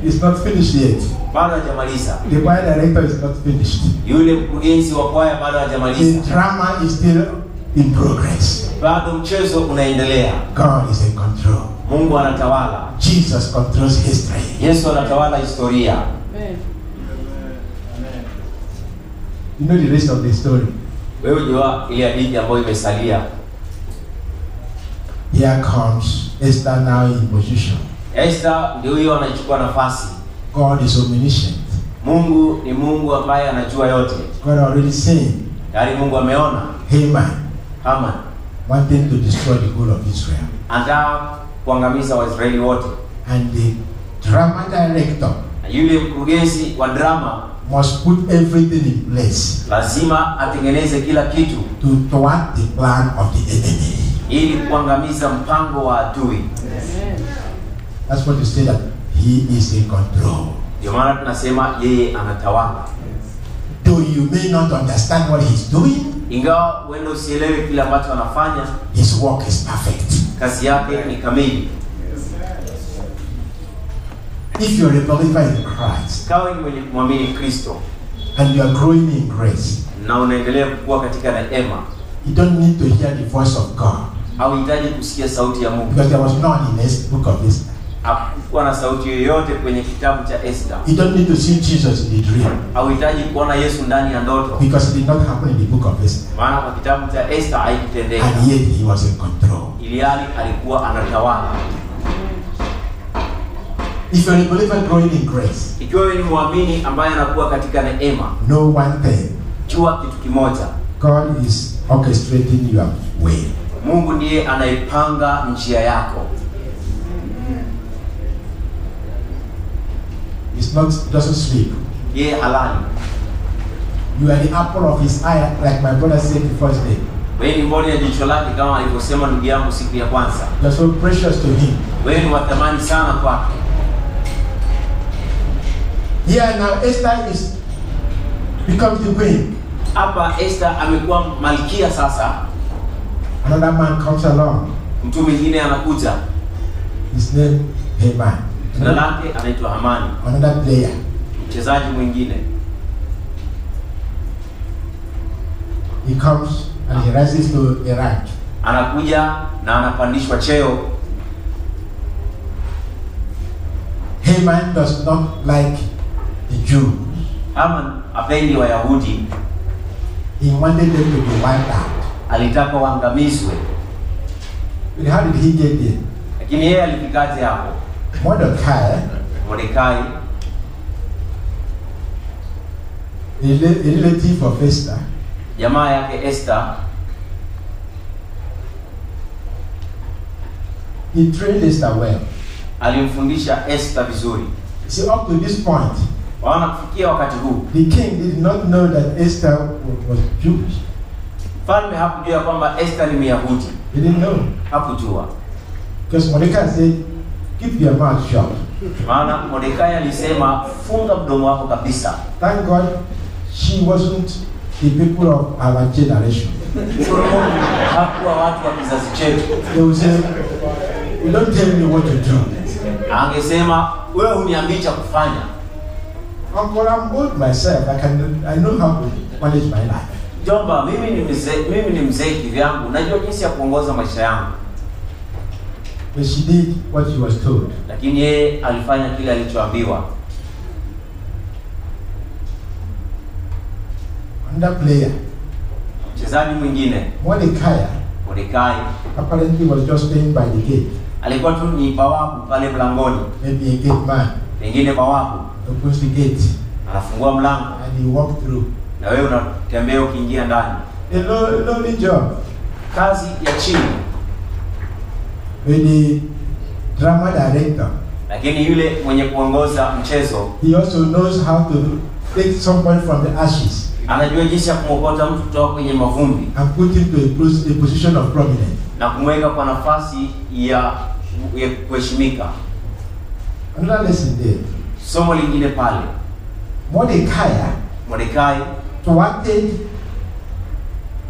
It's not finished yet. Bado hajamaliza. The choir director is not finished. Yule mkurugenzi wa kwaya bado hajamaliza. The drama is still in progress. Bado mchezo unaendelea. God is in control. Mungu anatawala. Jesus controls history. Yesu anatawala historia. Amen. You know the rest of the story. Wewe jua ile hadithi ambayo imesalia. Here comes Esther now in position. Esther ndio hiyo anachukua nafasi. God is omniscient. Mungu ni Mungu ambaye anajua yote. God already seen. Tayari Mungu ameona. Haman wanted to destroy the whole of Israel. Anataka kuangamiza Waisraeli wote. And the drama director, na yule mkurugenzi wa drama, must put everything in place. Lazima atengeneze kila kitu to thwart the plan of the enemy. Ili kuangamiza mpango wa adui. That's what you say, that he is in control. Ndio maana tunasema yeye anatawala. Though you may not understand what he's doing, ingawa wewe usielewe kile ambacho anafanya, his work is perfect. Kazi yake ni kamili. If you are a believer in Christ, kama ni mwenye kumwamini Kristo, and you are growing in grace, na unaendelea kukua katika neema, you don't need to hear the voice of God. Hauhitaji kusikia sauti ya Mungu. Because there was none in this book of Esther. Hakuwa na sauti yoyote kwenye kitabu cha Esther. You don't need to see Jesus in the dream. Hauhitaji kuona Yesu ndani ya ndoto. Because it did not happen in the book of Esther. Maana kwa kitabu cha Esther haikutendeka. And yet he was in control. Iliali alikuwa anatawala. If you are a believer growing in grace, ikiwa wewe ni muamini ambaye anakuwa katika neema, know one thing. Jua kitu kimoja. God is orchestrating your way. Mungu ndiye anaipanga njia yako. It's not, doesn't sleep. Yeye halali. You are the apple of his eye, like my brother said the first day. Wewe ni mboni ya jicho lake kama alivyosema ndugu yangu siku ya kwanza. You're so precious to him. Wewe ni wa thamani sana kwake. Here now Esther is becomes the queen. Hapa Esther amekuwa malkia sasa. Another man comes along. Mtu mwingine anakuja. His name Haman. Jina lake anaitwa Hamani. Another player. Mchezaji mwingine. He comes and he rises to a rank. Anakuja na anapandishwa cheo. Haman does not like the Jews. Haman apendi Wayahudi. He wanted them to be wiped out. Alitaka waangamizwe. But how did he get there? Lakini yeye alifikaje hapo? Mordekai, a relative of Esther, jamaa yake Esther, he trained Esther well. Alimfundisha Esther vizuri. See, up to this point, Waona kufikia wakati huu, the king did not know that Esther was Jewish. Falme hakujua kwamba Esther ni Myahudi. He didn't know. Hakujua. Because Mordecai said, keep your mouth shut. Maana Mordekai alisema funga mdomo wako kabisa. Thank God she wasn't the people of our generation. Hakuwa watu wa kizazi chetu. They would say, you don't tell me what to do. Angesema wewe huniambii cha kufanya. Uncle, I'm old myself. I know how to manage my life. Jomba, mimi ni mzee kivyangu. Najua jinsi ya kuongoza maisha yangu. But she did what she was told. Lakini yeye alifanya kile alichoambiwa. Another player, mchezaji mwingine, Mordekai, apparently was just staying by the gate. Alikuwa tu ni bawabu pale mlangoni. Maybe a gate man. Pengine bawabu Opens the gate. Anafungua mlango. And he walked through. Na wewe unatembea ukiingia ndani. A lonely job. Kazi ya chini. When the drama director, lakini yule mwenye kuongoza mchezo, he also knows how to take someone from the ashes. Anajua jinsi ya kumokota mtu kutoka kwenye mavumbi. And put him to a position of prominence. Na kumweka kwa nafasi ya kuheshimika. Another lesson there. Somo lingine pale. Mordekai thwarted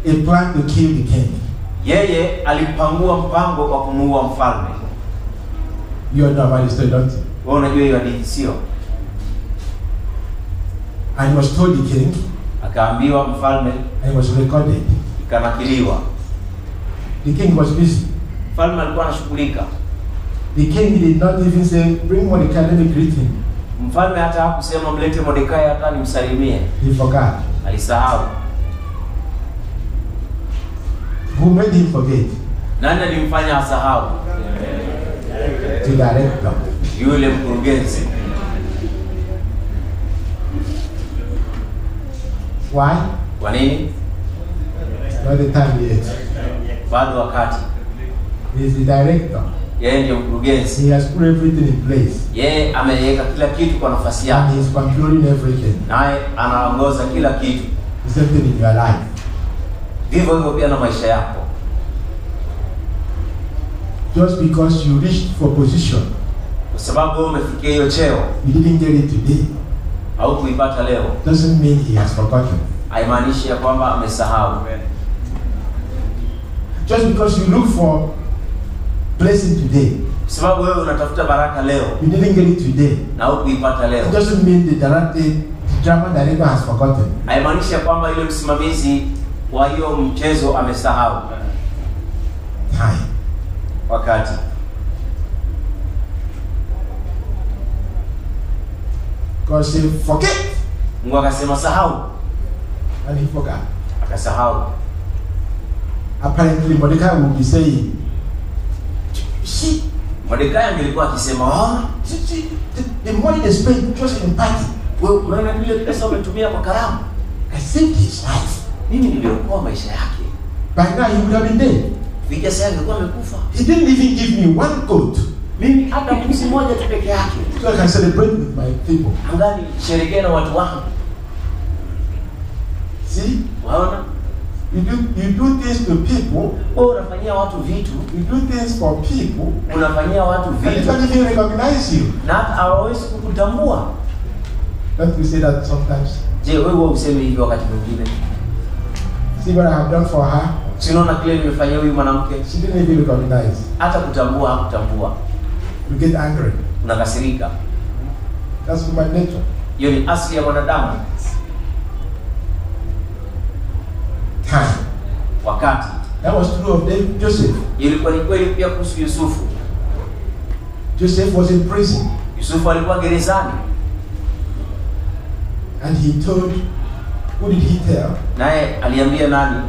a plan to kill the king. Yeye alipangua mpango wa kumuua mfalme. You know about the story, don't you? Wewe unajua hiyo hadithi sio? And he was told the king. Akaambiwa mfalme. And it was recorded. Ikanakiliwa. The king was busy. Mfalme alikuwa anashughulika. The king did not even say, bring Mordecai, let me greet him. Mfalme hata hakusema mlete Mordekai hata nimsalimie. He forgot. Alisahau. Who made him forget? Nani alimfanya asahau? The director. Yule mkurugenzi. Why? Kwa nini? Not the time yet. Bado wakati. He is the director. Yeye ndiye mkurugenzi. He has put everything in place. Yeye ameweka kila kitu kwa nafasi yake. And he is controlling everything. Naye anaongoza kila kitu. The same thing in your life. Vivyo hivyo pia na maisha yako. Just because you reached for position, Kwa sababu umefikia hiyo cheo, you didn't get it today, au kuipata leo, doesn't mean he has forgotten. haimaanishi ya kwamba amesahau. Just because you look for blessing today, Kwa sababu wewe unatafuta baraka leo, you didn't get it today, na au kuipata leo, it doesn't mean the drama director has forgotten. haimaanishi ya kwamba yule msimamizi wa hiyo mchezo amesahau. Time. Wakati. God said, forget. Mungu akasema sahau, And he forgot. akasahau. Apparently, Mordecai will be saying, see, Mordekai angelikuwa akisema, see, the money they spent just in party, wewe unaona vile pesa umetumia kwa karamu. I saved his life. Mimi niliokoa maisha yake. By now, he would have been dead. Vija sasa angekuwa amekufa. He didn't even give me one goat Mimi hata mbuzi moja tu peke yake. so I can celebrate with my people. Angali sherekea na watu wangu. See, Waona? you do things to people, Wewe unafanyia watu vitu, you do things for people, unafanyia watu and they vitu don't even recognize you. na hata hawawezi kukutambua. Don't we say that sometimes? Je, wewe useme hivyo wakati mwingine? See what I have done for her? Si unaona kile nimefanyia huyu mwanamke? She didn't even recognize. Hata kutambua hakutambua. You get angry. Unakasirika. That's human nature. Hiyo ni asili ya mwanadamu. Time. Wakati. That was true of Joseph. Ilikuwa ni kweli pia kuhusu Yusufu. Joseph was in prison, Yusufu alikuwa gerezani. and he told, who did he tell? Naye aliambia nani?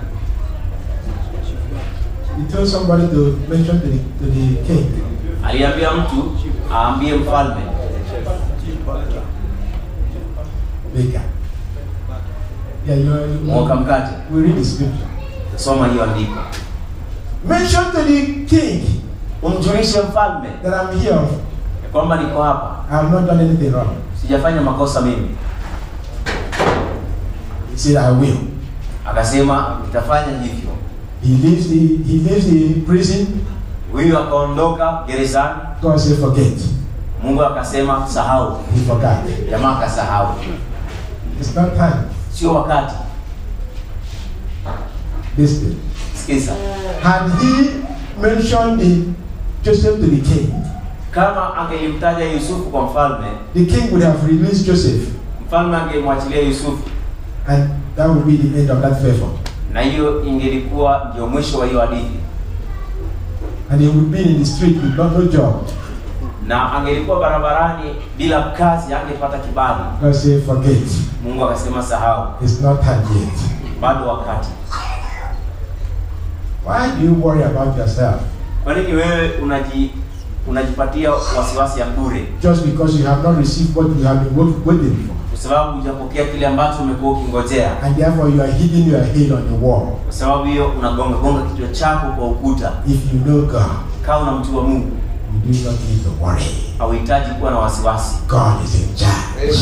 He told somebody to mention to the king. Aliambia mtu aambie mfalme. Baker. Yeah, Mwoka mkate. we read the scripture. Soma hiyo andiko. Mention to the king Umjulishe mfalme that I'm here. kwamba niko hapa. I have not done anything wrong. Sijafanya makosa mimi. He said, I will. Akasema nitafanya hivyo. He leaves the prison. Huyu akaondoka gerezani. God said, forget. Mungu akasema sahau. He forgot. Jamaa akasahau. It's not time. Sio wakati. Listen. Sikiza. Had he mentioned Joseph to the king, Kama angelimtaja Yusufu kwa mfalme, the king would have released Joseph, mfalme angemwachilia Yusufu, and that would be the end of that favor. na hiyo ingelikuwa ndio mwisho wa hiyo hadithi. And he would be in the street with no job. Na angelikuwa barabarani bila kazi, angepata kibali. God said, forget. Mungu akasema sahau. It's not time yet. Bado wakati. Why do you worry about yourself? Kwa nini wewe unajipatia wasiwasi ya bure? Just because you have not received what you have been waiting for. Kwa sababu hujapokea kile ambacho umekuwa ukingojea. And therefore you are hitting your head on the wall. Kwa sababu hiyo unagonga kichwa chako kwa ukuta. If you know God, Kama unamjua Mungu, you do not need to worry. hauhitaji kuwa na wasiwasi. God is in charge.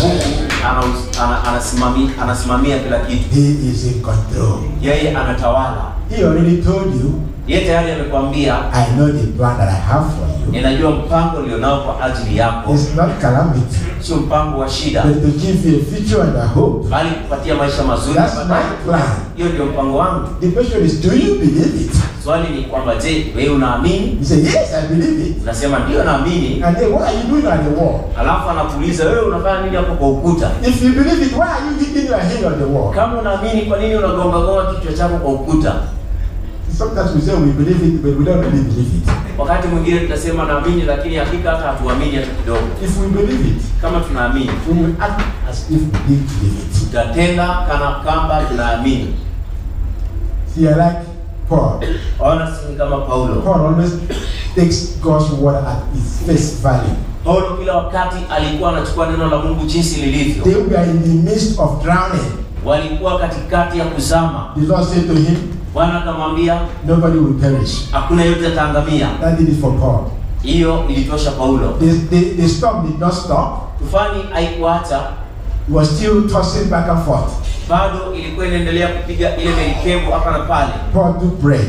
Anasimamia kila kitu. He is in control. Yeye anatawala. He already told you, Yeye tayari amekwambia, I know the plan that I have for you. ninajua mpango ulionao kwa ajili yako. It's not calamity, Sio mpango wa shida, but to give you a future and a hope. bali kupatia maisha mazuri. That's my plan. Hiyo ndio mpango wangu. The question is, do you believe it? Swali ni kwamba je, wewe unaamini? You say, yes, I believe it. Unasema ndio naamini. And then what are you doing on the wall? Alafu anakuuliza wewe unafanya nini hapo kwa ukuta? If you believe it, why are you hitting your head on the wall? Kama unaamini, kwa nini unagonga kichwa chako kwa ukuta? Sometimes we say we believe it, but we don't really believe it. Wakati mwingine tunasema naamini, lakini hakika hata hatuamini hata kidogo. If we believe it, Kama tunaamini, we will act as if we did believe it. tutatenda kana kwamba tunaamini. See, I like Paul. Ona si kama Paulo. Paul always takes God's word at its face value. Paulo kila wakati alikuwa anachukua neno la Mungu jinsi lilivyo. They were in the midst of drowning. Walikuwa katikati ya kuzama. The Lord said to him, Bwana akamwambia, nobody will perish. hakuna yote ataangamia. That did it for Paul. Hiyo ilitosha Paulo. The storm did not stop. Tufani haikuacha. It was still tossing back and forth. Bado ilikuwa inaendelea kupiga ile merikebu hapa na pale. Paul took bread.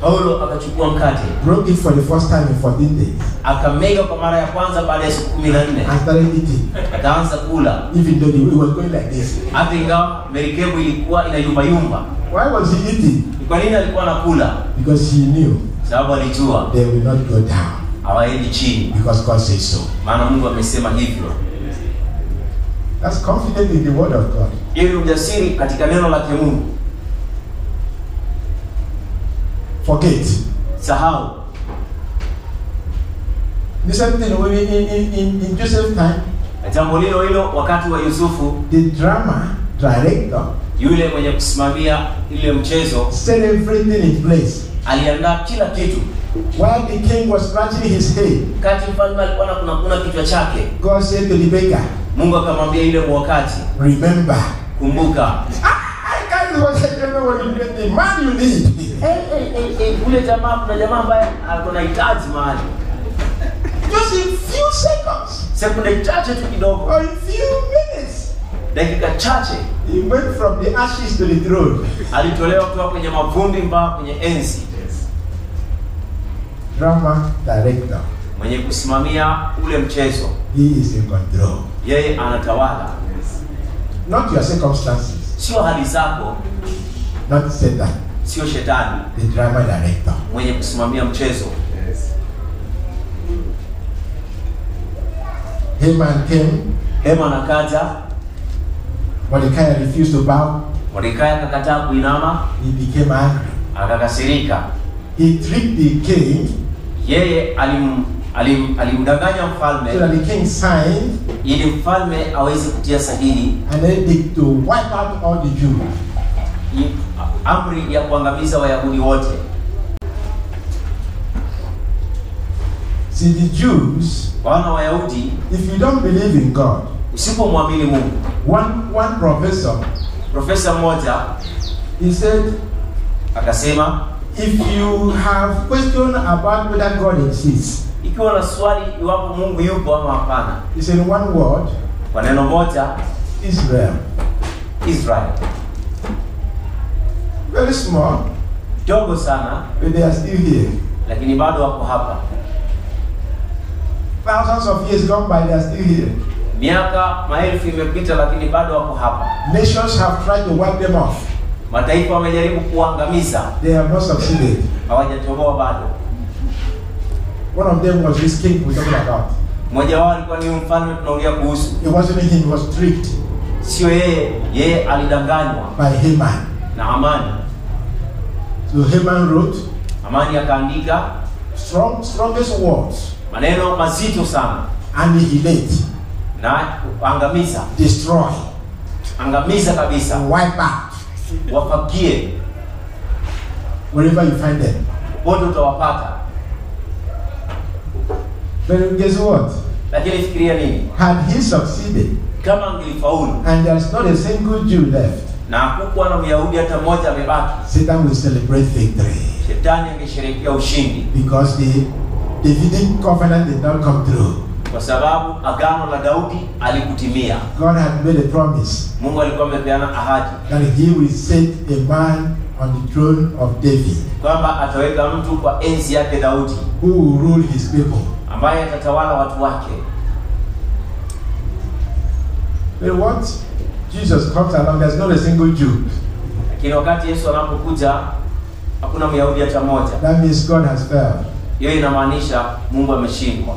Paulo akachukua mkate. Broke it for the first time in 14 days. Akamega kwa mara ya kwanza baada ya siku 14. And started eating. Akaanza kula. Even though it was going like this. Hata ingawa merikebu ilikuwa inayumba yumba. Why was he eating? Kwa nini alikuwa anakula? Because he knew Sababu alijua they will not go down. hawaendi chini. Because God says so. Maana Mungu amesema hivyo. That's confident in the word of God. Ili ujasiri katika neno lake Mungu. Forget. Sahau. The same thing in Joseph's time. Jambo hilo hilo wakati wa Yusufu, The drama director yule mwenye kusimamia ile mchezo set everything in place. aliandaa kila kitu. While the king was scratching his head, Kati mfalme alikuwa kuna kichwa chake, God said to the baker, Mungu akamwambia yule mwakati, remember. kumbuka. I can't remember what you get, the man you need. Ule jamaa, kuna jamaa ambaye alikuwa hitaji mahali. Just in few seconds. Sekunde chache tu kidogo. Or in few minutes. Dakika chache. He went from the ashes to the throne. Alitolewa kutoka kwenye mavumbi mpaka kwenye enzi. Drama director. Mwenye kusimamia ule mchezo. He is in control. Yeye anatawala. Not your circumstances. Sio hali zako. Not Satan. Sio shetani. The drama director. Mwenye kusimamia mchezo. Haman came. Haman akaja. Mordecai refused to bow. Mordecai akakataa kuinama. He became angry. Akakasirika. He tricked the king. Yeye alimdanganya mfalme So that the king signed ili mfalme aweze kutia sahihi an edict to wipe out all the Jews. Amri ya kuangamiza Wayahudi wote. See, the Jews, Wana Wayahudi, if you don't believe in God, usipomwamini Mungu. one professor mmoja, he said, akasema, if you have question about whether God exists, ikiwa na swali iwapo Mungu yupo ama hapana, he said one word, kwa neno moja, Israel. Israel. Very small, Dogo sana, but they are still here. lakini bado wako hapa. Thousands of years gone by, they are still here. Miaka maelfu imepita lakini bado wako hapa. Nations have tried to wipe them off. Mataifa wamejaribu kuangamiza, They have not succeeded. hawajatoboa bado. One of them was this king we're talking about. Mmoja wao alikuwa ni mfalme tunaongea kuhusu. It wasn't him, he was tricked Sio yeye alidanganywa by Haman. na Hamani. So Haman wrote Hamani akaandika strongest words, maneno mazito sana, annihilate, na angamiza, destroy, angamiza kabisa, wipe out, wafagie wherever you find them. wote utawapata. But guess what? Lakini fikiria nini? Had he succeeded, Kama angelifaulu and there's not a single Jew left, na hakukuwa na Myahudi hata mmoja amebaki, Satan will celebrate victory. Shetani angesherehekea ushindi, Because the Davidic covenant did not come through. kwa sababu agano la Daudi alikutimia. God had made a promise Mungu alikuwa amepeana ahadi that he will set a man on the throne of David kwamba ataweka mtu kwa enzi yake Daudi, who will rule his people. ambaye atatawala watu wake. But what Jesus comes along, there's not a single Jew. Lakini wakati Yesu anapokuja hakuna Myahudi hata mmoja. That means God has failed. Hiyo inamaanisha Mungu ameshindwa.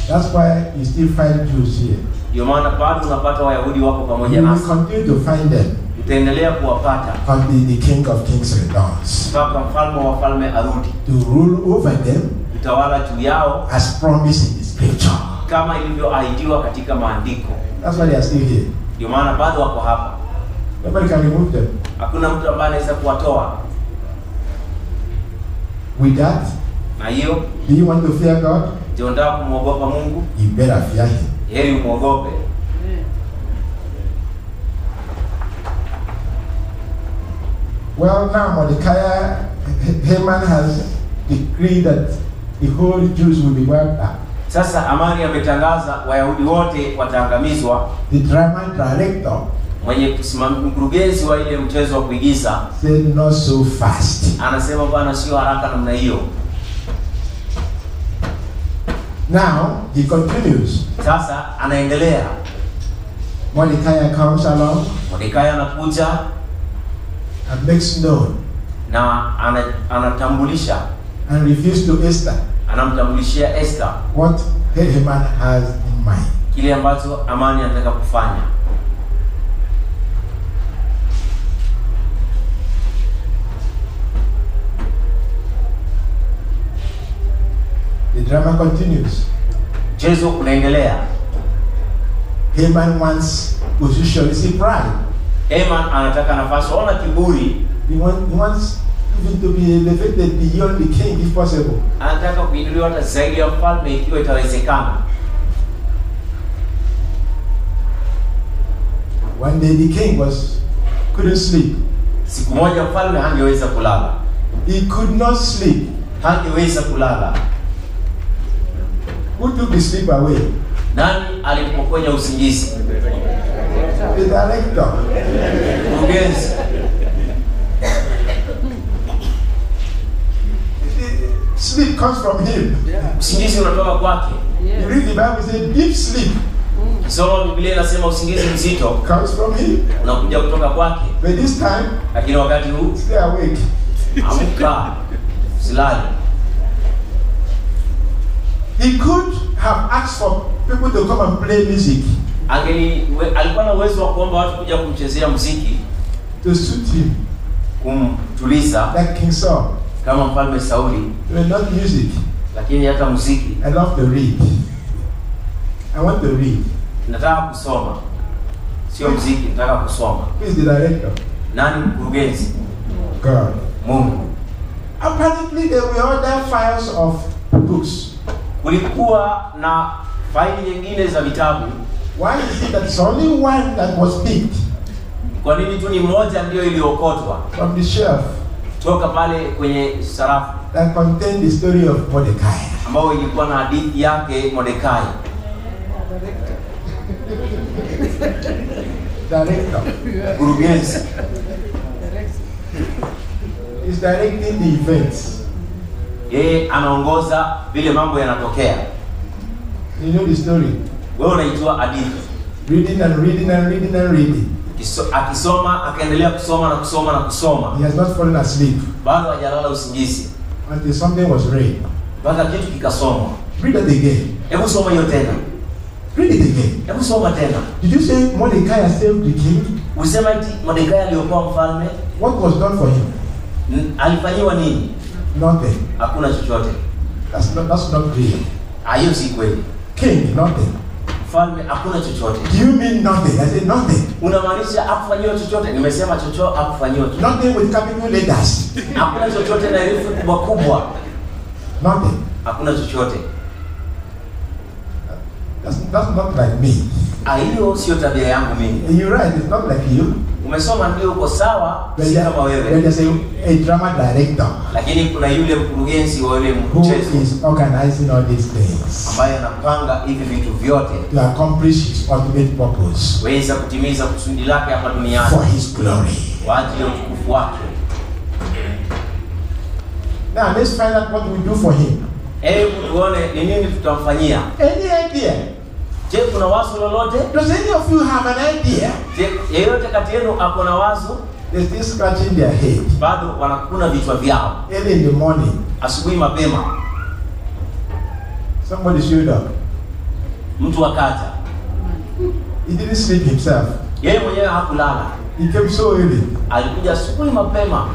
That's why you still find Jews here. Ndio maana bado unapata Wayahudi wako pamoja You will nasi. continue to find them Utaendelea kuwapata until the King of Kings returns mpaka mfalme wa wafalme arudi, to rule over them utawala juu yao as promised in the scripture. kama ilivyoahidiwa katika maandiko. That's why they are still here. Ndio maana bado wako hapa. Nobody can remove them. Hakuna mtu ambaye anaweza kuwatoa. With that, Na hiyo do you want to fear God? ndio unataka kumwogopa Mungu? You better fear Him. Heri umwogope. Well, now Mordecai, Haman has decreed that the whole Jews will be wiped out. Sasa Amani ametangaza Wayahudi wote wataangamizwa. The drama director Mwenye mkurugenzi wa ile mchezo wa kuigiza said not so fast. anasema bwana, sio haraka namna hiyo. Now he continues. Sasa anaendelea. Mordecai comes along Mordekai anakuja and makes known na anatambulisha, and reveals to Esther anamtambulishia Esther what Haman has in mind. kile ambacho Amani anataka kufanya. The drama continues. Mchezo unaendelea. Haman wants position. See, pride. Haman anataka nafasi, ona kiburi. He wants even to be elevated beyond the king if possible. Anataka kuinuliwa hata zaidi ya mfalme ikiwa itawezekana. One day the king couldn't sleep. Siku moja mfalme hangeweza kulala. He could not sleep. Hangeweza kulala. Who took the sleep away? Nani alipokonya usingizi? The director. Mkurugenzi. Sleep comes from him. Usingizi unatoka kwake. You read the Bible, it says deep sleep Kisoma Biblia inasema usingizi mzito comes from him. unakuja kutoka kwake. But this time, Lakini wakati huu stay awake. amka, usilale. He could have asked for people to come and play music Alikuwa na uwezo wa kuomba watu kuja kumchezea muziki, to suit him, kumtuliza like King Saul. kama mfalme Sauli, But not music. lakini hata muziki. I love to read. I want to read. Nataka kusoma. Sio muziki, nataka kusoma. Who is the director? Nani mkurugenzi? God. Mungu. Apparently, there were other files of books. Kulikuwa na faili nyingine za vitabu. Why is it that it's only one that was picked Kwa nini tu ni moja ndio iliokotwa from the shelf toka pale kwenye sarafu that contained the story of Mordecai? ambayo ilikuwa na hadithi yake Mordekai? Director Mkurugenzi is directing the events. yeye anaongoza vile mambo yanatokea. You know the story. Wewe unaitwa hadithi. Reading and reading and reading and reading. Akisoma akaendelea kusoma na kusoma na kusoma, He has not fallen asleep bado hajalala usingizi until something was read. mpaka kitu kikasomwa. Read it again. Hebu soma hiyo tena. Read it again. Hebu soma tena. Did you say Mordecai has saved the king? Usema eti Mordekai aliokuwa mfalme, What was done for him? alifanyiwa nini? Nothing. Hakuna chochote. That's not real. Hiyo si kweli. King, nothing. Mfalme hakuna chochote. Do you mean nothing? I said nothing. Unamaanisha hakufanyiwa chochote? Nimesema chochote, hakufanyiwa chochote. Nothing with capital letters. Hakuna chochote na herufi kubwa kubwa. Nothing. Hakuna chochote. That's not like me. Hiyo sio tabia yangu mimi. You're right. It's not like you. Umesoma ndio uko sawa, But si kama wewe. there's a drama director Lakini kuna yule mkurugenzi wa yule who mchezo is organizing all these things ambaye anapanga hivi vitu vyote to accomplish his ultimate purpose weza kutimiza kusudi lake hapa duniani for his glory. kwa ajili ya utukufu wake. Now let's find out what we do for him. Hebu tuone ni nini tutamfanyia. Any idea? Je, kuna wazo lolote? Does any of you have an idea? Je, yeyote kati yenu ako na wazo? They're still scratching their head. Bado wanakuna vichwa vyao. Early in the morning, Asubuhi mapema somebody showed up. mtu akaja. He didn't sleep himself. Yeye mwenyewe hakulala. He came so early. Alikuja asubuhi mapema.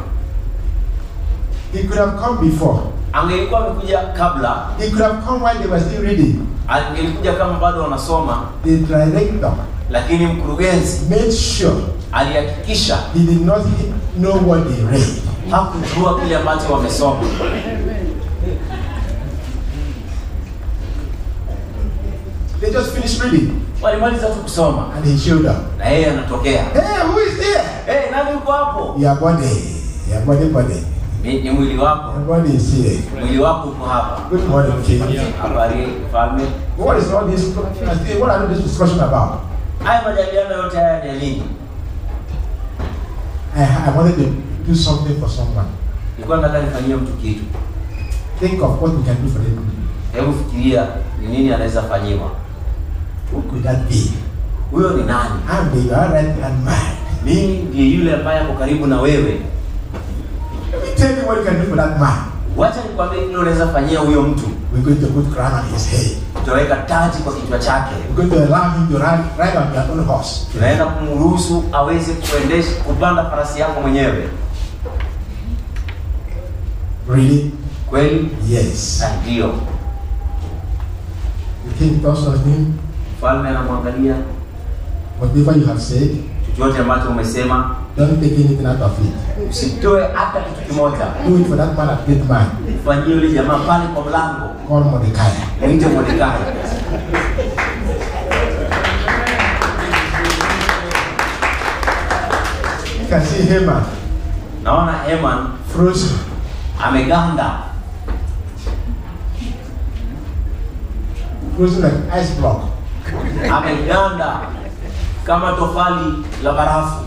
He could have come before. Angelikuwa amekuja kabla. He could have come while they were still reading. Angelikuja kama bado wanasoma. The director Lakini mkurugenzi made sure alihakikisha he did not know what they read. hakujua kile ambacho wamesoma. They just finished reading. Walimaliza tu kusoma. And he showed up. Na yeye anatokea. Hey, who is there? Hey, nani yuko hapo? Your body. Your body. Ni mwili wako. Your body is here. Mwili wako uko hapa. Good morning, King. Habari mfalme. What is all this? What are this discussion about? Haya majadiliano yote haya ni nini? I wanted to do something for someone. Nilikuwa nataka nifanyie mtu kitu. Think of what we can do for them. Hebu fikiria ni nini anaweza fanyiwa. Who could that be? Huyo ni nani? I'm the right hand man. Mimi ndiye yule ambaye ako karibu na wewe. Let me tell you what you can do for that man. Wacha nikwambie kile unaweza fanyia huyo mtu. We're going to put crown on his head. Tutaweka taji kwa kichwa chake. We're going to allow him to ride on your own horse. Tunaenda kumruhusu aweze kupanda farasi yako mwenyewe. Really? Kweli? Yes. Ndio. The king talks of him. Mfalme anamwangalia. Whatever you have said, chochote ambacho umesema, don't take anything out of it. Usitoe hata kitu kimoja. Do it for that man at Gate Man. Fanyie yule jamaa pale kwa mlango. Call Mordecai. Mwite Mordekai. You can see Haman. Naona Haman Frozen. ameganda. Frozen like ice block. Ameganda kama tofali la barafu.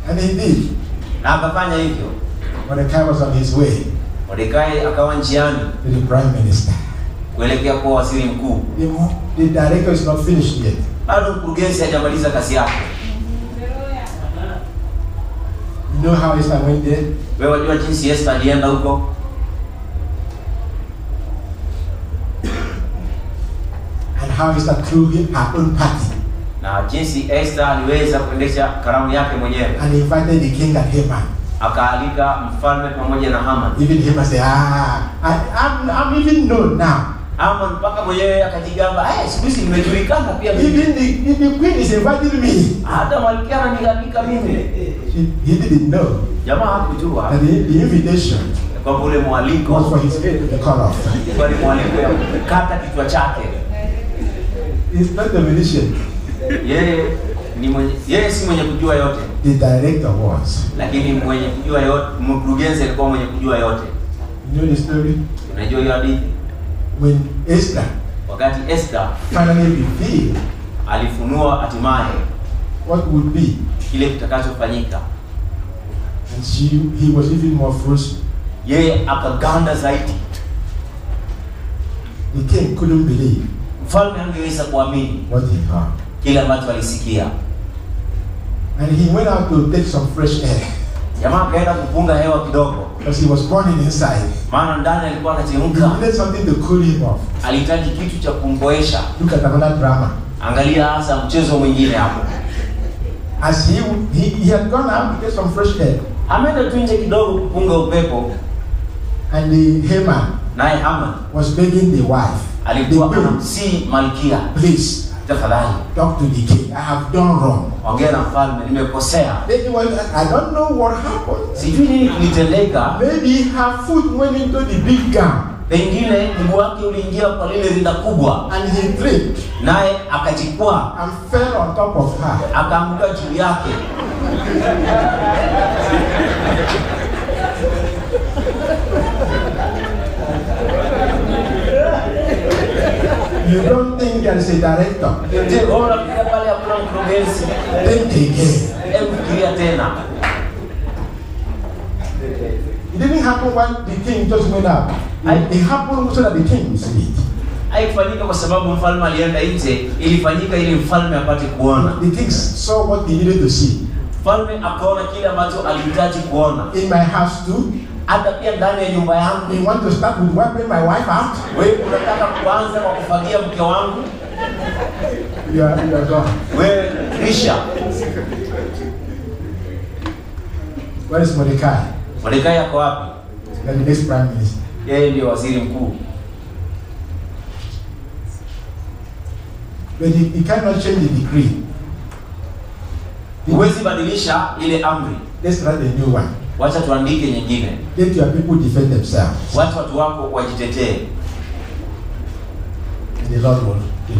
And he did. Na akafanya hivyo. Mordecai was on his way Mordekai akawa njiani to the prime minister. kuelekea kwa waziri mkuu. The director is not finished yet. Bado mkurugenzi hajamaliza kazi yake. You know how Esther went there? Wewe wajua jinsi Esther alienda huko? And how Esther threw her own party. Na jinsi Esther aliweza kuendesha karamu yake mwenyewe. And invited the king and Haman. Akaalika mfalme pamoja na Haman. Even Haman said, I'm even known now. Haman mpaka mwenyewe akajigamba, siku hizi nimejulikana pia mimi. Even the queen is inviting me. Hata malkia ananialika mimi. He didn't know Jamaa hakujua that the invitation kwa ule mwaliko was for his head to be cut off. kwa ni mwaliko ya kukata kichwa chake. It's not the musician. Yeye si mwenye kujua yote. The director was. Lakini mwenye kujua yote, mkurugenzi alikuwa mwenye kujua yote. You know the story? Unajua hiyo hadithi? When Esther Wakati Esther finally revealed alifunua hatimaye what would be, kile kitakachofanyika, and he was even more frozen. yeye akaganda zaidi. The king couldn't believe Mfalme angeweza kuamini what he heard. kile ambacho alisikia. And he went out to take some fresh air Jamaa akaenda kupunga hewa kidogo, because he was burning inside. maana ndani alikuwa He anachemka. needed something to cool him off. Alihitaji kitu cha kumpoesha. Look at another drama. Angalia hasa mchezo mwingine hapo. As he had gone out to get some fresh air, Ameenda tu nje kidogo kupunga upepo, and the Haman naye Haman was begging the wife, alikuwa the queen, anamsihi malkia, please tafadhali talk to the king. I have done wrong. ongea na mfalme, nimekosea. I don't know what happened. Sijui nini kilitendeka. Maybe her foot went into the big gown Pengine mguu wake uliingia kwa lile rinda kubwa, and he tripped naye akajikwaa and fell on top of her. akaanguka juu yake. You don't think there is a director? Je, wewe unafikiria pale hakuna mkurugenzi? Think again. Hebu fikiria tena. It didn't happen when the king just went up. It happened so that the king would see it. Haikufanyika kwa sababu mfalme alienda nje, ilifanyika ili mfalme apate kuona. The king saw what he needed to see. Mfalme akaona kile ambacho alihitaji kuona. In my house too. Hata pia ndani ya nyumba yangu. You want to start with wiping my wife out? Wewe unataka kuanza kwa kufagia mke wangu? You are gone. Wewe kisha. Where is Mordecai? Mordekai yako wapi? The next prime minister. Yeye ndio waziri mkuu. But he cannot change the decree. Huwezi badilisha ile amri. Let's write a new one. Wacha tuandike nyingine. Let your people defend themselves. Wacha watu wako wajitetee. And the Lord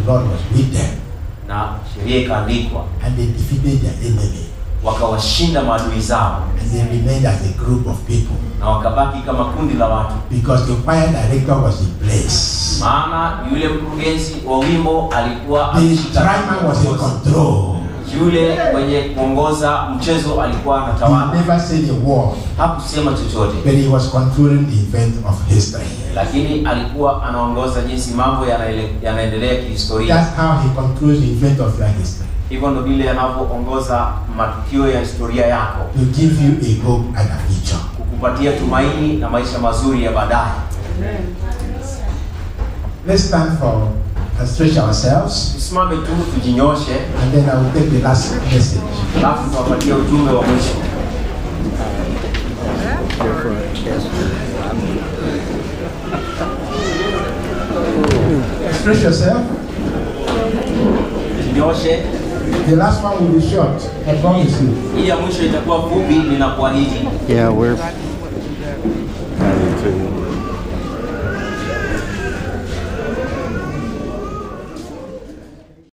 was with them. Na sheria ikaandikwa. And they defeated their enemy. Wakawashinda maadui zao. And they remained as a group of people. Na wakabaki kama kundi la watu. Because the choir director was in place. Maana yule mkurugenzi wa wimbo alikuwa the drummer was in control. Yule mwenye kuongoza mchezo alikuwa anatawala. He never said a word. Hakusema chochote. But he was controlling the event of history. Lakini alikuwa anaongoza jinsi mambo yanaendelea kihistoria. That's how he controls the event of your history. Hivyo ndio vile anapoongoza matukio ya historia yako. To give you a hope and a future. Kukupatia tumaini na maisha mazuri ya baadaye. Let's stand for and stretch ourselves. Tusimame tu tujinyoshe. And then I will take the last message. Alafu tuwapatie ujumbe wa mwisho. Stretch yourself. Jinyoshe. The last one will be short. I promise you. Hii ya mwisho itakuwa fupi, ninakuahidi. Yeah, we're